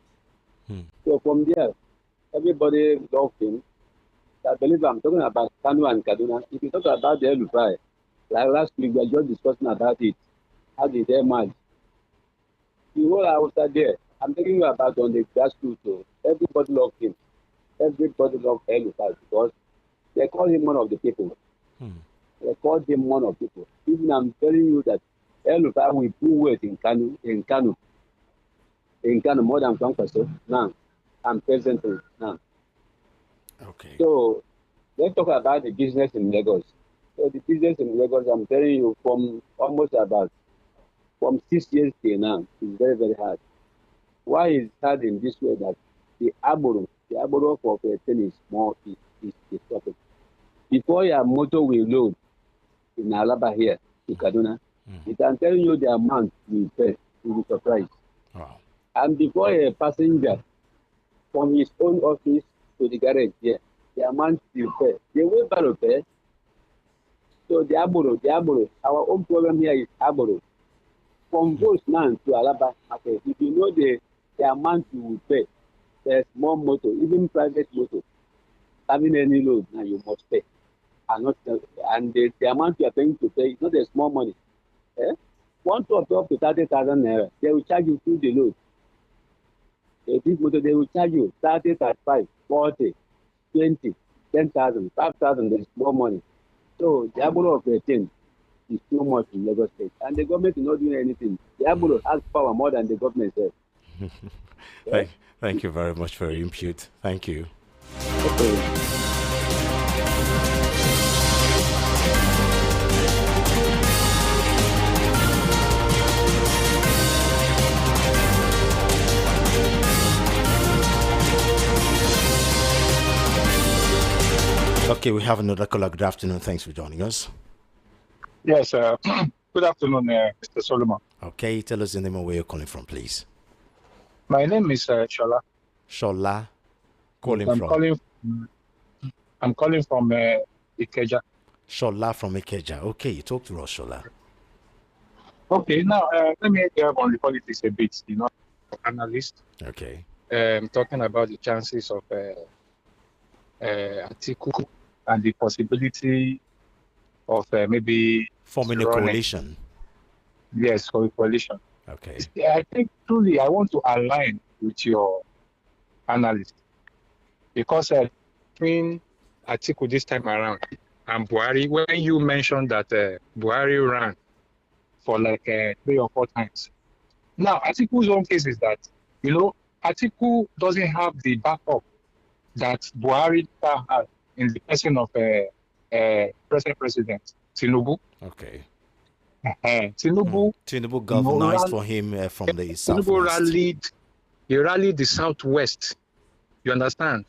So from there, everybody loved him. I believe I'm talking about Kano and Kaduna. If you talk about the L5, like last week, we were just discussing about it. How did they manage? The whole house there, I'm talking about on the grassroots. So everybody loved him. Everybody loved L5 because they call him one of the people. They called him one of the people. Even I'm telling you that L5 will pull weight in Kano more than 1% now. I'm present now.
Okay.
So let's talk about the business in Lagos. So the business in Lagos, I'm telling you, from 6 years till now, is very, very hard. Why is it hard in this way? That the Agboro The aboro of a thing is more is topic. Before your motor will load in Alaba here to Kaduna, it can tell you the amount you pay. You will be surprised.
Wow.
And before a passenger from his own office to the garage here, the amount you pay, they will borrow pay. So the aboro. Our own problem here is aboro. From Boseman to Alaba market, if you know the amount you will pay, there's more motor, even private motor, having any load now you must pay. And the amount you are paying to pay is not a small money. Eh? One to up to 30,000 naira, they will charge you through the load. A big motor, they will charge you 30, 35, 40, 20, 10,000, 5,000, there's more money. So the aboro of the thing is too much in Lagos State. And the government is not doing anything. The aboro has power more than the government says.
Thank you very much for your input. Thank you.
Okay.
Okay, we have another caller. Good afternoon. Thanks for joining us.
Yes, good afternoon, Mr. Solomon.
Okay, tell us the name and where you're calling from, please.
My name is Shola.
Shola,
I'm calling from Ikeja.
Shola from Ikeja. Okay, talk to us, Shola.
Okay, now let me get on the politics a bit. Analyst.
Okay.
Talking about the chances of Atiku and the possibility of maybe
forming a coalition.
Yes, for a coalition.
Okay.
I think truly I want to align with your analyst because between Atiku this time around and Buhari, when you mentioned that Buhari ran for like 3 or 4 times. Now, Atiku's own case is that, Atiku doesn't have the backup that Buhari had in the person of present president Tinubu.
Okay.
Tinubu
galvanized for him from the southwest.
Tinubu rallied the southwest. You understand?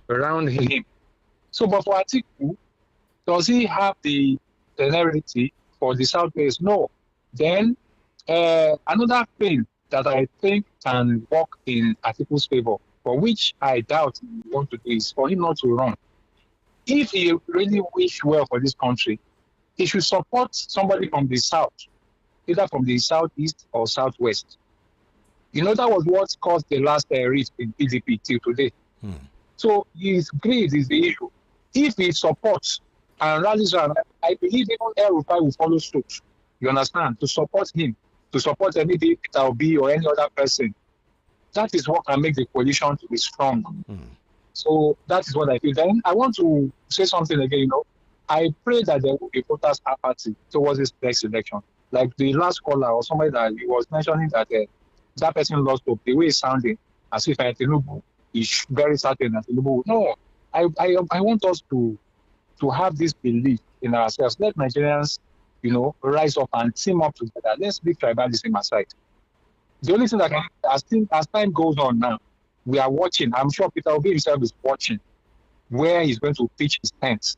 Around him. So, but for Atiku, does he have the temerity for the southwest? No. Then another thing that I think can work in Atiku's favor, for which I doubt he want to do, is for him not to run. If he really wish well for this country, he should support somebody from the south, either from the southeast or southwest. That was what caused the last rift in PDP till today. So his greed is the issue. If he supports and rallies around, I believe even El-Rufai will follow suit. You understand? To support him, to support maybe Peter Obi or any other person. That is what can make the coalition to be strong. So that is what I feel. Then I want to say something again. I pray that there will be voters' apathy towards this next election. Like the last caller or somebody that he was mentioning that that person lost hope. The way it's sounding as if Tinubu is very certain that Tinubu. No, I want us to have this belief in ourselves. Let Nigerians, rise up and team up together. Let's leave tribalism aside. The only thing that as time goes on now, we are watching. I'm sure Peter Obi himself is watching where he's going to pitch his tent.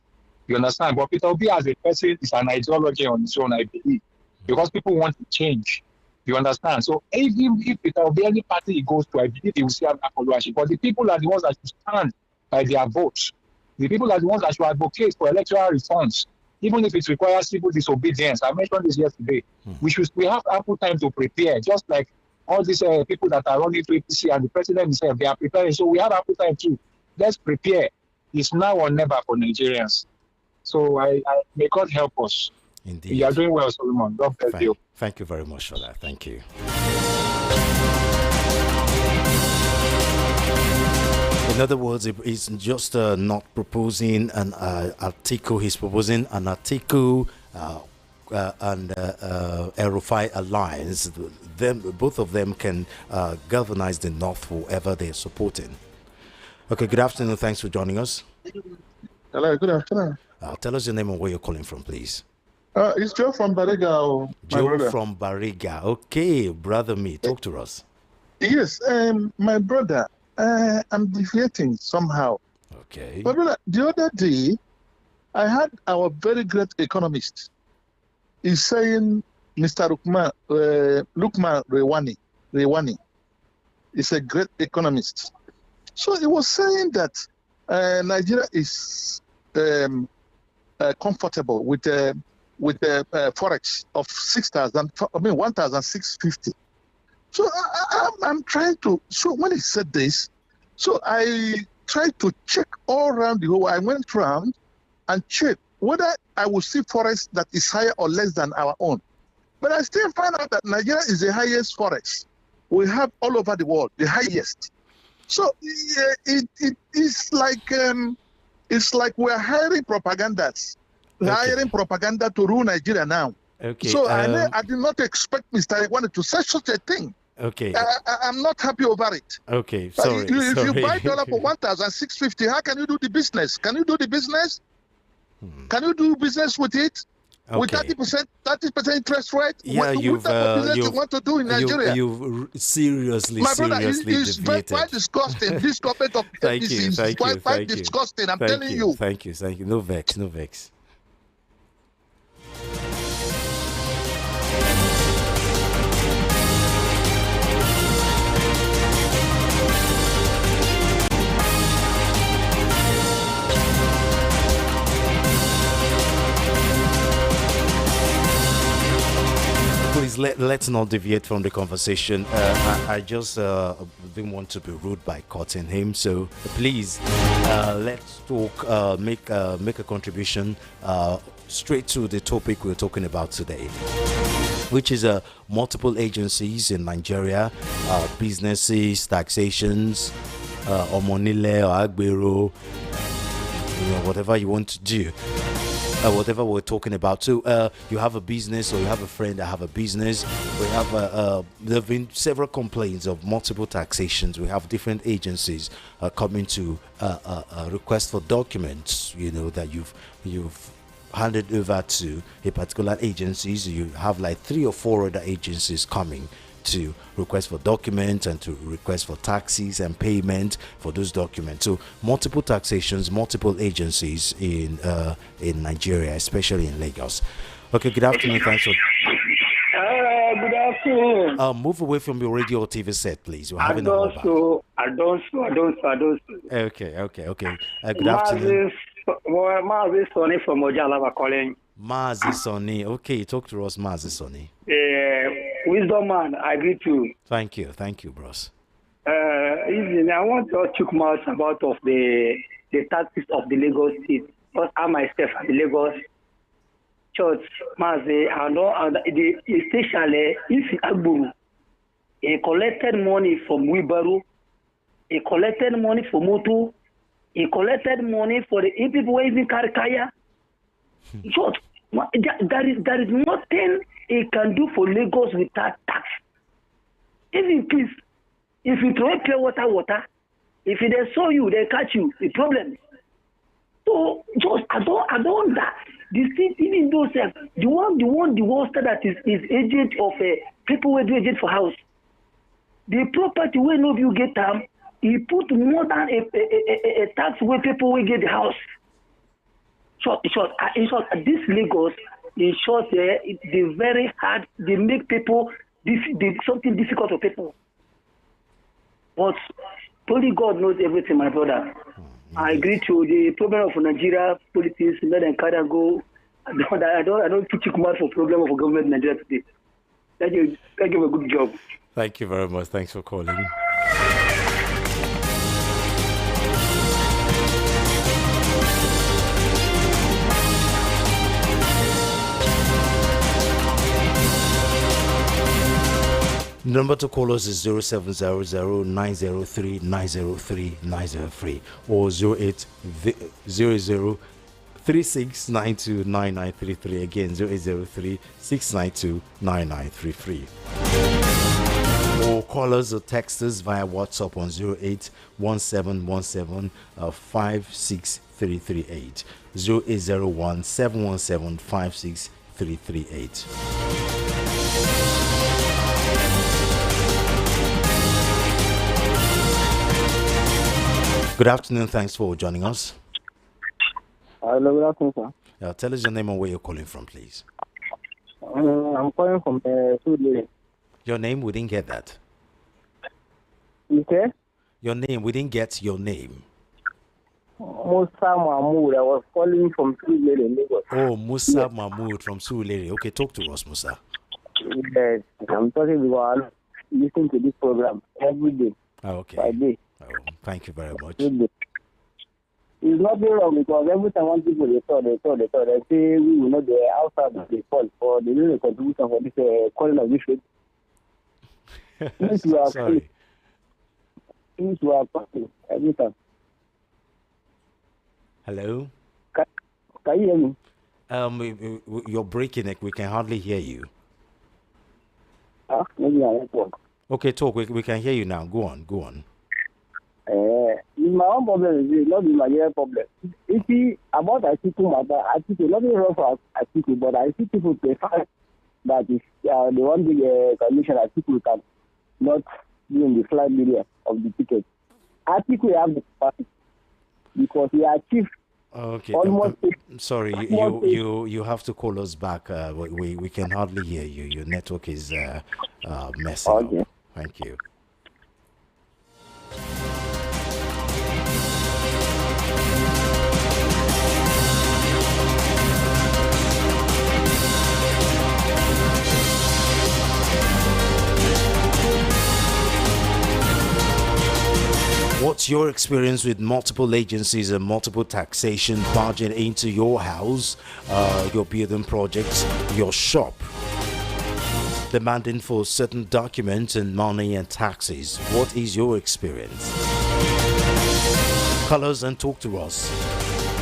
You understand? But Peter Obi as a person is an ideology on his own, I believe, because people want to change. You understand? So even if Peter Obi, any party he goes to, I believe he will see that followership. But the people are the ones that should stand by their votes. The people are the ones that should advocate for electoral reforms, even if it requires civil disobedience. I mentioned this yesterday. We have ample time to prepare, just like all these people that are running to APC and the president himself, they are preparing. So we have ample time too. Let's prepare. It's now or never for Nigerians. So I may God help us.
Indeed.
You are doing well, Solomon. God bless you.
Thank you very much for that. Thank you. In other words, he's just not proposing an article. He's proposing an article and El-Rufai alliance. Both of them can galvanize the North for whoever they're supporting. Okay, good afternoon. Thanks for joining us.
Hello, good afternoon.
Tell us your name and where you're calling from, please.
It's Joe from Bariga.
Joe from Bariga. Okay, brother me, talk to us.
Yes, my brother, I'm deviating somehow.
Okay.
But the other day, I had our very great economist. He's saying, Mr. Lukman Rewani is a great economist. So he was saying that Nigeria is comfortable with the forex of 1,650. So I'm trying to. So when he said this, so I tried to check all around the whole. I went around and checked whether I will see forex that is higher or less than our own. But I still find out that Nigeria is the highest forex we have all over the world, the highest. So it's like we're hiring propagandas. We're hiring propaganda to rule Nigeria now.
Okay.
So I did not expect Mr. Iwane to say such a thing.
Okay.
I'm not happy over it.
Okay. Sorry.
If you buy dollar for 1,650, how can you do the business? Can you do the business? Can you do business with it?
Okay.
With 30% interest rate?
Yeah,
what business you want to do in Nigeria?
You've seriously
it's
deviated.
quite disgusting. This topic of is quite disgusting. I'm telling you.
Thank you. No vex. Please let's not deviate from the conversation. I just didn't want to be rude by cutting him. So please, let's talk. Make a contribution straight to the topic we're talking about today, which is multiple agencies in Nigeria, businesses, taxations, omonile or agbero, whatever you want to do. Whatever we're talking about. So you have a business or you have a friend that have a business. We have there have been several complaints of multiple taxations. We have different agencies coming to request for documents, that you've handed over to a particular agencies. You have like 3 or 4 other agencies coming to request for documents and to request for taxes and payment for those documents. So multiple taxations, multiple agencies in Nigeria, especially in Lagos. Okay, good afternoon. Thanks for.
Good afternoon.
Move away from your radio or TV set, please. We're having
I don't.
Okay. Good afternoon.
Mazi Sonny from Ojalava calling.
Mazi Sonny. Okay, talk to us, Mazi Sonny.
Wisdom man, I agree to you.
Thank you, bros.
I want to talk much about of the tactics of the Lagos state. Because I myself at the Lagos church, Mazi, especially if Agburu, he collected money from Wibaru, he collected money for Motu, he collected money for the people who even carry kaya. Church, there is nothing he can do for Lagos without tax. Even please, if you throw pure water, if they saw you, they catch you. The problem. So just I don't that. The state, even those the one that is agent of people who do agent for house. The property where no you get them, he put more than a tax where people will get the house. In short, this Lagos, in short, they very hard. They make people something difficult for people. But only God knows everything, my brother. I agree to the problem of Nigeria politics. Let them carry go. I don't put you for problem of government in Nigeria today. Thank you for a good job.
Thank you very much. Thanks for calling. Number to call us is 0700-903-903-903 or 0800-3692-9933. Again, 0803-692-9933. Or call us or text us via WhatsApp on 081717-56338. 0801-717-56338. Good afternoon. Thanks for joining us.
Hello, good afternoon, sir.
Tell us your name and where you're calling from, please.
I'm calling from Sudley.
Your name? We didn't get that.
You say?
Your name? We didn't get your name.
Musa Mahmoud. I was calling from Sudley in Lagos.
Oh, Musa Mahmoud from Surulere. Okay, talk to us, Musa.
Yes, I'm talking because I listen to this program every day.
Okay.
By day.
Oh, thank you very much.
Every day. It's nothing wrong because every time when people they say we will not the outside they call for the little contribution for this calling of this week.
Sorry.
Things were passing every time.
Hello?
Can you hear me?
You're breaking it. We can hardly hear you.
Maybe I network.
Okay, talk. We can hear you now. Go on.
My own problem is not the Nigerian problem. You see, about Atiku matter, Atiku, nothing wrong for Atiku, but I see people prefer that if they want the commission, Atiku can not be in the flight area of the ticket. Atiku have the capacity because he achieved
Okay.
almost.
Sorry, you have to call us back. We can hardly hear you. Your network is messing up. Thank you. What's your experience with multiple agencies and multiple taxation barging into your house, your building projects, your shop, demanding for certain documents and money and taxes? What is your experience? Call us and talk to us.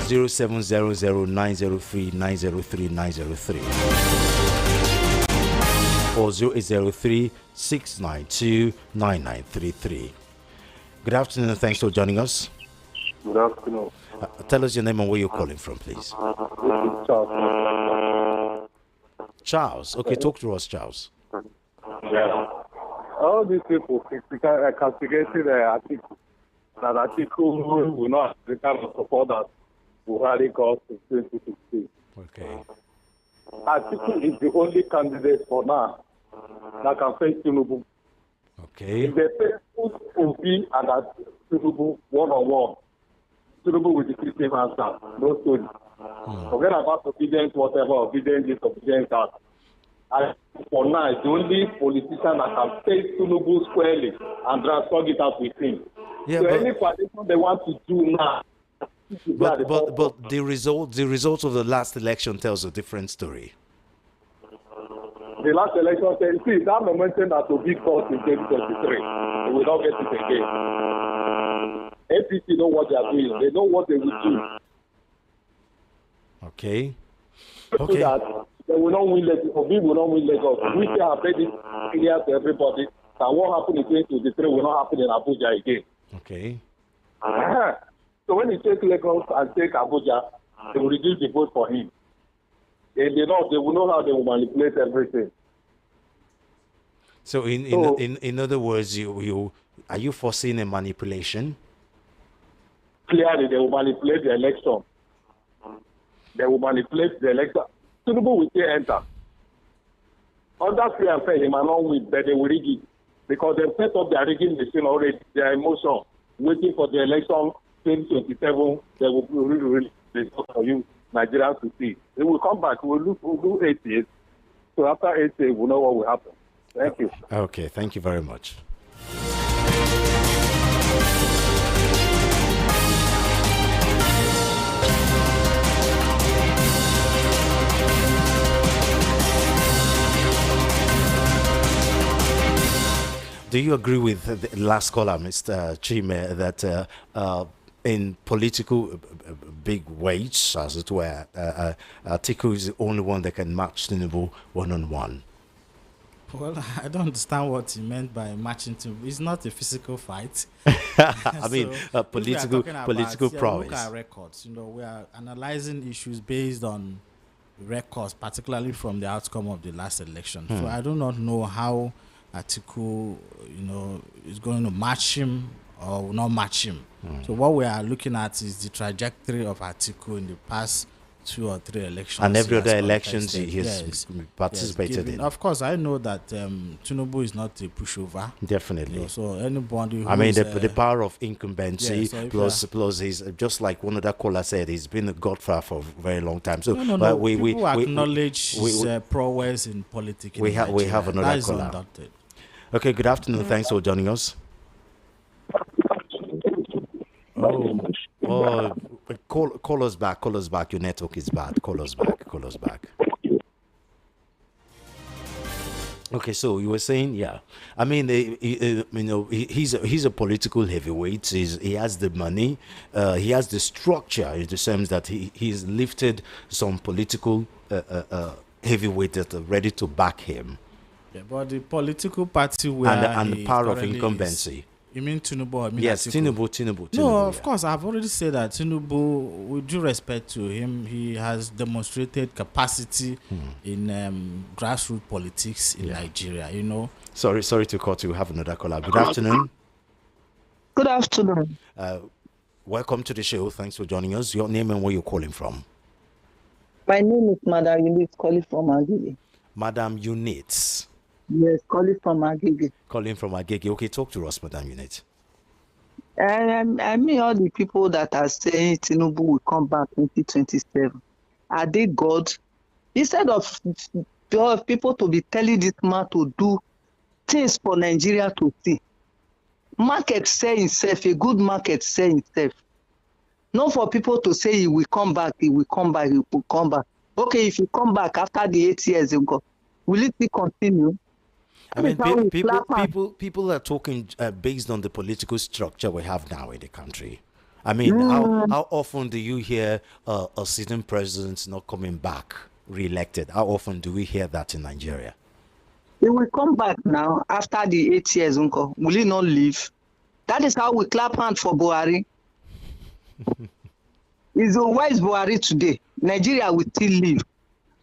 0700-903-903-903 or 0803-692-9933. Good afternoon and thanks for joining us.
Good afternoon.
Tell us your name and where you're calling from, please. Charles. Okay, talk to us, Charles.
Yeah. All these people castigated article that article will not the kind of support that Buhari got in 2016.
Okay.
Article is the only candidate for now that can face Tinubu.
Okay.
If they face Obi and Tinubu one-on-one, Tinubu will defeat him answer. No story. Forget about obedience, whatever, obedience this, obedience that. And for now, it's the only politician that can face Tinubu squarely and sort it out with him.
Yeah,
so
but
any coalition they want to do now.
But the result of the last election tells a different story.
The last election, see, that momentum that Obi got in 2023, they will not get it again. APC know what they are doing. They know what they will do.
Okay.
So that they will not win Lagos. Obi will not win Lagos. We have made it clear to everybody that what happened in 2023 will not happen in Abuja again.
Okay.
So when he takes Lagos and take Abuja, they will reduce the vote for him. They will know how they will manipulate everything.
So in other words, you are you foreseeing a manipulation?
Clearly, they will manipulate the election. They will manipulate the election. Tinubu will still enter. Under free and fair, he might not win, but they will rig it. Because they set up their rigging machine already, their emotion, waiting for the election 2027. They will really for you, Nigerians, to see. They will come back. We'll do 8 years. So after 8 years, we'll know what will happen. Thank you.
Okay, thank you very much. Do you agree with the last caller, Mr. Chime, that in political big weights, as it were, Atiku is the only one that can match Tinubu one-on-one?
Well, I don't understand what he meant by matching Tinubu. It's not a physical fight.
I mean, political prowess.
Look at records. We are analyzing issues based on records, particularly from the outcome of the last election. So I do not know how Atiku, is going to match him or will not match him. So what we are looking at is the trajectory of Atiku in the past 2 or 3 elections.
And every
he has
other elections
contested.
he has participated in.
Of course, I know that Tinubu is not a pushover.
Definitely.
So anybody who
the power of incumbency,
so
plus he's just like one other caller said, he's been a godfather for a very long time. So
no. People acknowledge his prowess in politics.
We have another caller.
Undoubted.
Okay, good afternoon. Thanks for joining us. Call us back. Your network is bad. Call us back. Okay, so you were saying, yeah. I mean, he's a political heavyweight. He has the money. He has the structure in the sense that he's lifted some political heavyweight that are ready to back him.
Yeah, but the political party where
and the power of incumbency.
You mean Tinubu?
Yes, Tinubu.
No, of course. I've already said that Tinubu, with due respect to him, he has demonstrated capacity in grassroots politics in Nigeria.
Sorry to cut you. We have another caller. Good afternoon.
Good afternoon.
Welcome to the show. Thanks for joining us. Your name and where you're calling from?
My name is Madam Unit, calling from Agege.
Madam Unit.
Yes, calling from Agege.
Calling from Agege. Okay, talk to us, Madam Unit.
I mean, all the people that are saying Tinubu will come back 2027. Are they God? Instead of people to be telling this man to do things for Nigeria to see. Market sell himself, a good market sell himself. Not for people to say he will come back. Okay, if you come back after the 8 years ago, will it be continue?
I mean, people are talking based on the political structure we have now in the country. I mean, how often do you hear a sitting president not coming back, re-elected? How often do we hear that in Nigeria?
He will come back now after the 8 years, uncle. Will he not leave? That is how we clap hand for Buhari. Where is Buhari today? Nigeria will still live.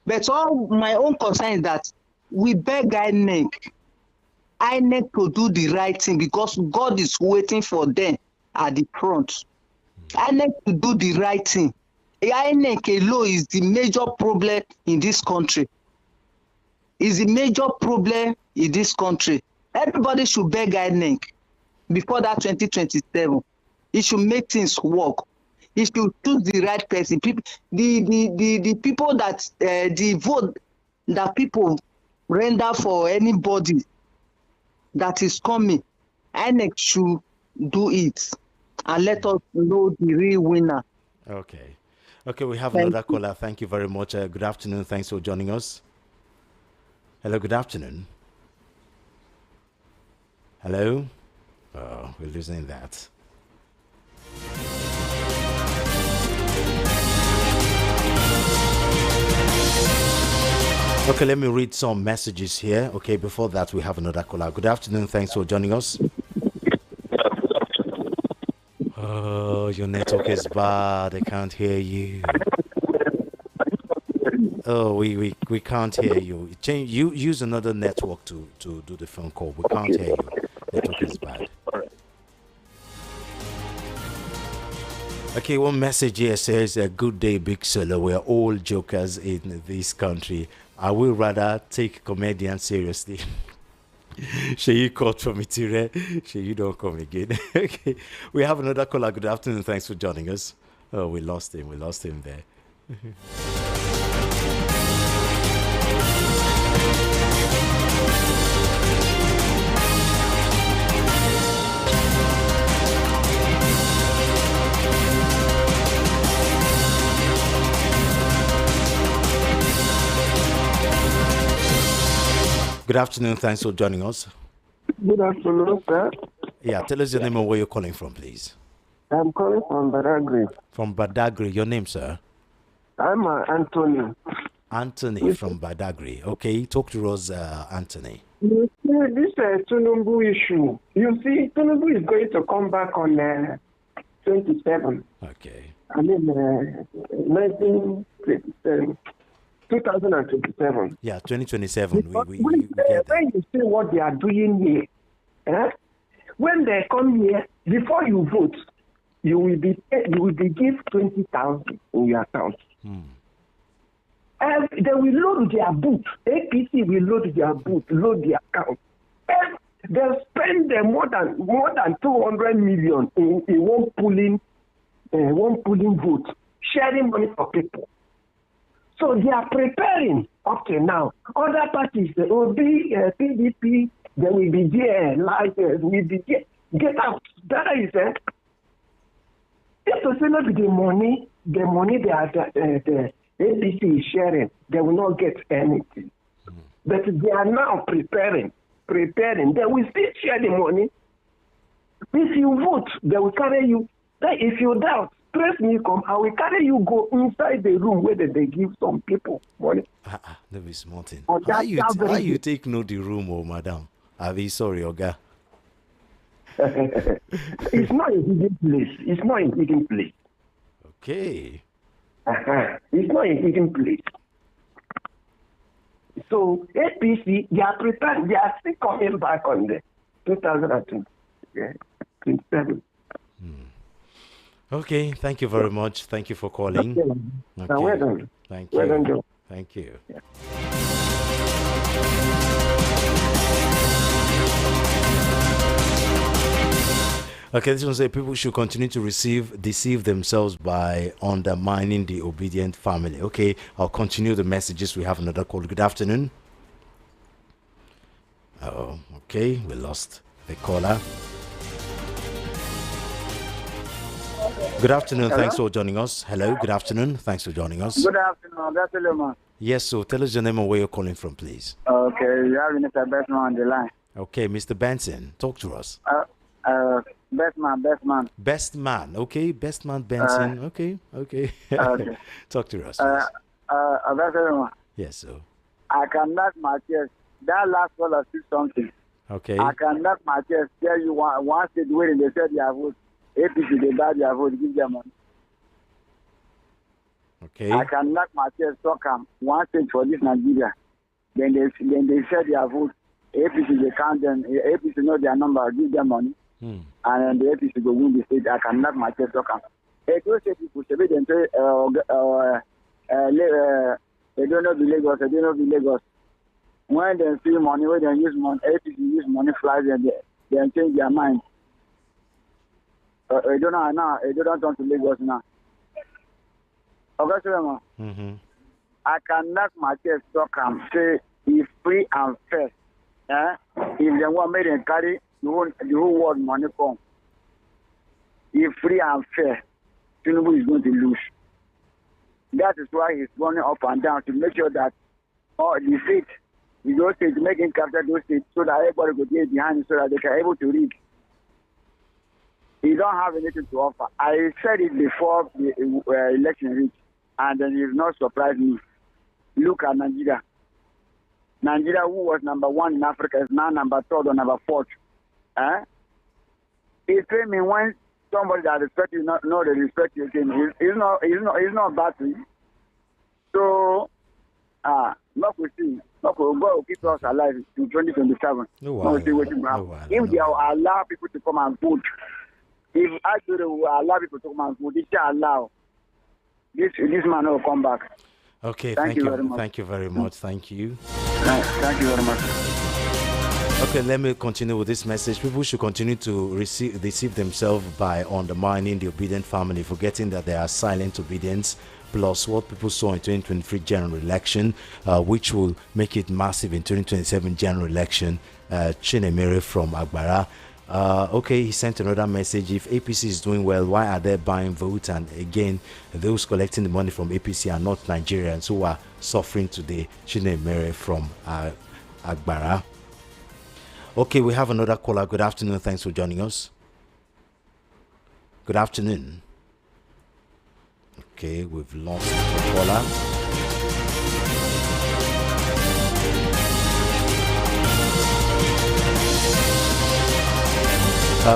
But all my own concern is that we beg INEC to do the right thing because God is waiting for them at the front. INEC to do the right thing. INEC alone is the major problem in this country. Is the major problem in this country. Everybody should beg INEC before that 2027. It should make things work. It should choose the right person. The people that the vote that people render for anybody that is coming, INEC should do it and let us know the real winner.
Okay, we have another caller. Thank you very much. Good afternoon. Thanks for joining us. Hello, good afternoon. Hello? Oh, we're losing that. Okay, let me read some messages here. Okay, before that, we have another caller. Good afternoon. Thanks for joining us. Oh, your network is bad. I can't hear you. Oh, we can't hear you. Use another network to do the phone call. We can't hear you. Network is bad. Okay, one message here says, "Good day, Big Solo. We are all jokers in this country. I will rather take comedians seriously." Sheyi called from Itire. Sheyi, don't come again. Okay, we have another caller. Good afternoon. Thanks for joining us. Oh, we lost him there. Good afternoon. Thanks for joining us.
Good afternoon, sir.
Yeah, tell us your name and where you're calling from, please.
I'm calling from Badagry.
From Badagry. Your name, sir?
I'm Anthony.
Anthony from Badagry. Okay, talk to us, Anthony.
You see, this Tinubu issue, you see, Tinubu is going to come back on 27.
Okay.
I mean, 1927. 2027.
Yeah, 2027. We
when you see what they are doing here, when they come here, before you vote, you will be give 20,000 in your account. And they will load their boot. APC will load their boot, load their account. And they'll spend more than 200 million in one polling vote, sharing money for people. So they are preparing up to now. Other parties, the OB, PDP, they will be there, like will be there. Get out. That is it. If to say not the money they are the APC is sharing, they will not get anything. But they are now preparing. They will still share the money. If you vote, they will carry you. If you doubt, press me come. I will carry you go inside the room where they give some people money.
That is Martin. How you take no the room, oh madam? Are we sorry, Oga?
It's not a hidden place.
Okay.
It's not a hidden place. So APC, they are prepared. They are still coming back on the 2027.
Okay, thank you very much. Thank you for calling.
Okay. Well done.
Thank you.
Well done, Joe.
Thank you.
Yeah.
Okay, this one says people should continue to deceive themselves by undermining the obedient family. Okay, I'll continue the messages. We have another call. Good afternoon. Oh, okay, we lost the caller. Good afternoon.
Hello?
Thanks for joining us. Hello. Good afternoon. Thanks for joining us.
Good afternoon. That's Suleiman.
Yes, so tell us your name and where you're calling from, please.
Okay, you have Mr. Bestman on the line.
Okay, Mr. Benson, talk to us.
Best man.
Best man, okay. Best man Benson, okay.
Okay.
Talk to us, please.
Suleiman.
Yes, so.
I can knock my chest. That last caller said something.
Okay.
I can knock my chest. Tell you one state where they said their vote. APC, they buy their vote, give them money.
Okay.
I can knock my chest, talk one state for this Nigeria. Then they said their vote. APC, they count them. APC know their number, give them money. And then the APC go win the state. I can knock my chest, talk those people should be them say, they don't know the Lagos. When they see money, when they use money, APC use money flies and they change their mind. I don't know now. I don't turn to Lagos now. Okay, I can knock my chest, talk and say it's free and fair. If they want me to carry the whole world money come, if free and fair, Tinubu is going to lose. That is why he's running up and down to make sure that all the states, those states, making capture those states so that everybody will get behind it so that they can able to read. He don't have anything to offer. I said it before the election reached, and then it not surprised me. Look at Nigeria. Nigeria, who was number 1 in Africa, is now number 3rd or number 4th. It pains me when somebody that respects you not they respect you again. It's not bad to you. So, not we see. Not we go keep us alive in 2027. Not see what you have. If they allow people to come and vote, if actually we allow people to come and vote, they shall allow. This man will come back.
Okay, thank you very much. Thank you very much. Thank you.
Thank you very much.
Okay, let me continue with this message. People should continue to deceive themselves by undermining the obedient family, forgetting that they are silent obedience, plus what people saw in 2023 general election, which will make it massive in 2027 general election. Chinemere from Agbara. Okay, he sent another message. If APC is doing well, why are they buying votes? And again, those collecting the money from APC are not Nigerians who are suffering today. Chinemere from Agbara. Okay, we have another caller. Good afternoon. Thanks for joining us. Good afternoon. Okay, we've lost the caller.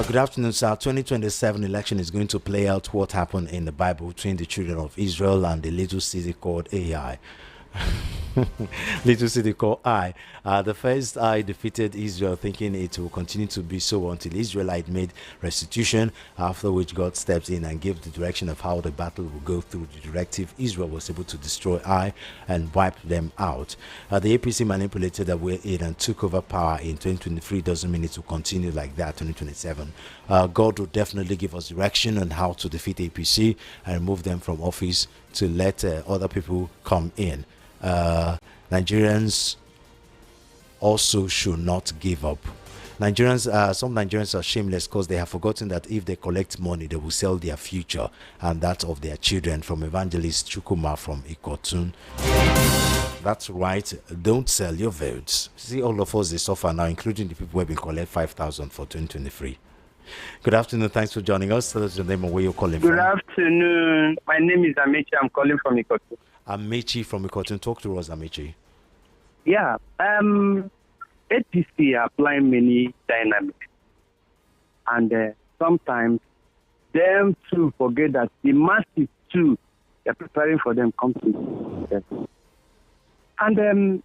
Good afternoon, sir. 2027 election is going to play out what happened in the Bible between the children of Israel and the little city called Ai. Little city called I. The first I defeated Israel, thinking it will continue to be so until Israelite made restitution, after which God stepped in and gave the direction of how the battle will go. Through the directive, Israel was able to destroy I and wipe them out. The APC manipulated their way in and took over power in 2023. Doesn't mean it will continue like that 2027. God will definitely give us direction on how to defeat APC and remove them from office to let other people come in. Nigerians also should not give up. Some Nigerians are shameless because they have forgotten that if they collect money, they will sell their future and that of their children. From Evangelist Chukuma from Ikotun. That's right. Don't sell your votes. See, all of us, they suffer now, including the people who have been collect 5,000 for 2023. Good afternoon. Thanks for joining us. Tell us your name and where you're calling from.
Good afternoon. My name is Amechi. I'm calling from Ikotun.
Amechi from Ikotun. Talk to us, Amechi.
Yeah. APC are applying many dynamics. And sometimes them too forget that the masses too, they're preparing for them come to them. And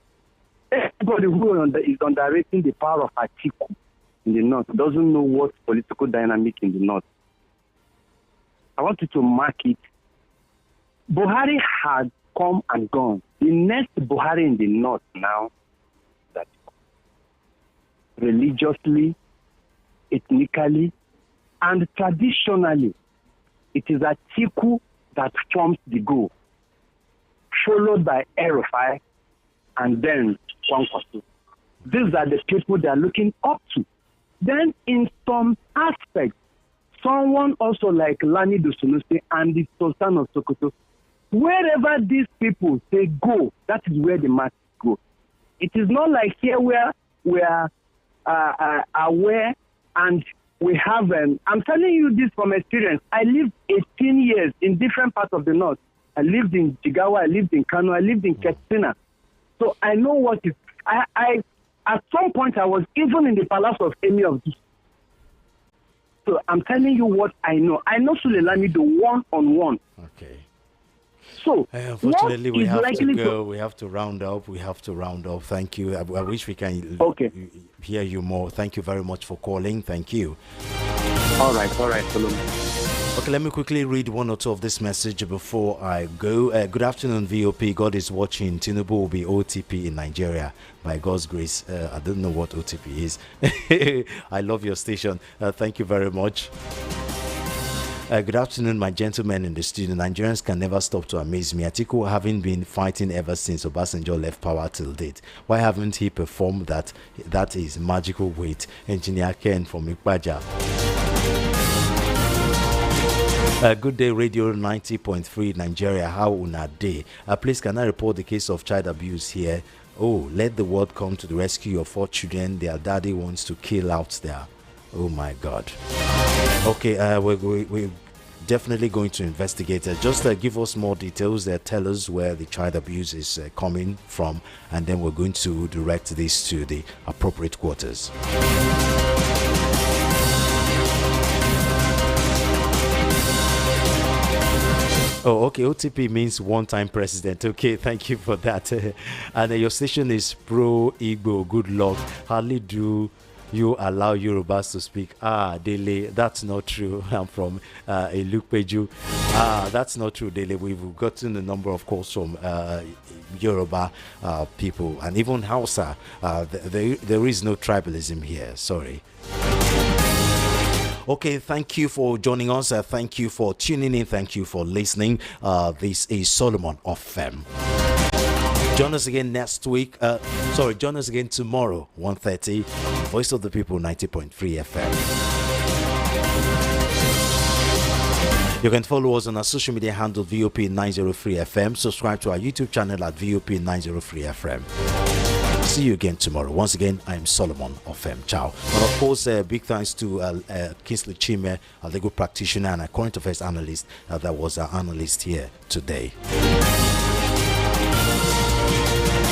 everybody who is underrating the power of Atiku in the north doesn't know what political dynamic in the north. I want you to mark it. Buhari had come and gone. The next Buhari in the north now, that religiously, ethnically, and traditionally, it is Atiku that forms the goal, followed by Erufai and then Kwankwaso. These are the people they are looking up to. Then in some aspects, someone also like Lani Dosunusi and the Sultan of Sokoto, wherever these people say go, that is where the masses go. It is not like here where we are aware and we have, I'm telling you this from experience. I lived 18 years in different parts of the north. I lived in Jigawa, I lived in Kano, I lived in Katsina. So I know what is, I at some point I was even in the palace of Emir of this. So I'm telling you what I know. I know Sulelani the one-on-one.
Okay.
So,
unfortunately, we have to go. We have to round up. Thank you. I wish we can hear you more. Thank you very much for calling. Thank you.
All right. Solomon.
Okay, let me quickly read one or two of this message before I go. Good afternoon, VOP. God is watching. Tinubu will be OTP in Nigeria by God's grace. I don't know what OTP is. I love your station. Thank you very much. Good afternoon, my gentlemen in the studio. Nigerians can never stop to amaze me. Atiku having been fighting ever since Obasanjo left power till date. Why haven't he performed that? That is magical weight. Engineer Ken from Ikpaja. Good day, Radio 90.3 Nigeria. How una day? Please, can I report the case of child abuse here? Oh, let the world come to the rescue of 4 children their daddy wants to kill out there. Oh my God. Okay, we're definitely going to investigate it. Just give us more details. Tell us where the child abuse is coming from, and then we're going to direct this to the appropriate quarters. Oh, okay. OTP means one-time president. Okay, thank you for that. And your station is pro Igbo. Good luck. Hardly do you allow Yorubas to speak. Dele, that's not true. I'm from Elukpeju. That's not true, Dele. We've gotten a number of calls from Yoruba people and even Hausa. There is no tribalism here. Sorry. Okay, thank you for joining us. Thank you for tuning in. Thank you for listening. This is Solomon of FEM. Join us again next week. Join us again tomorrow, 1:30. Voice of the People, 90.3 FM. You can follow us on our social media handle, VOP903 FM. Subscribe to our YouTube channel at VOP903 FM. See you again tomorrow. Once again, I am Solomon of FM. Ciao. And of course, big thanks to Kingsley Chime, a legal practitioner and a current affairs analyst that was our analyst here today.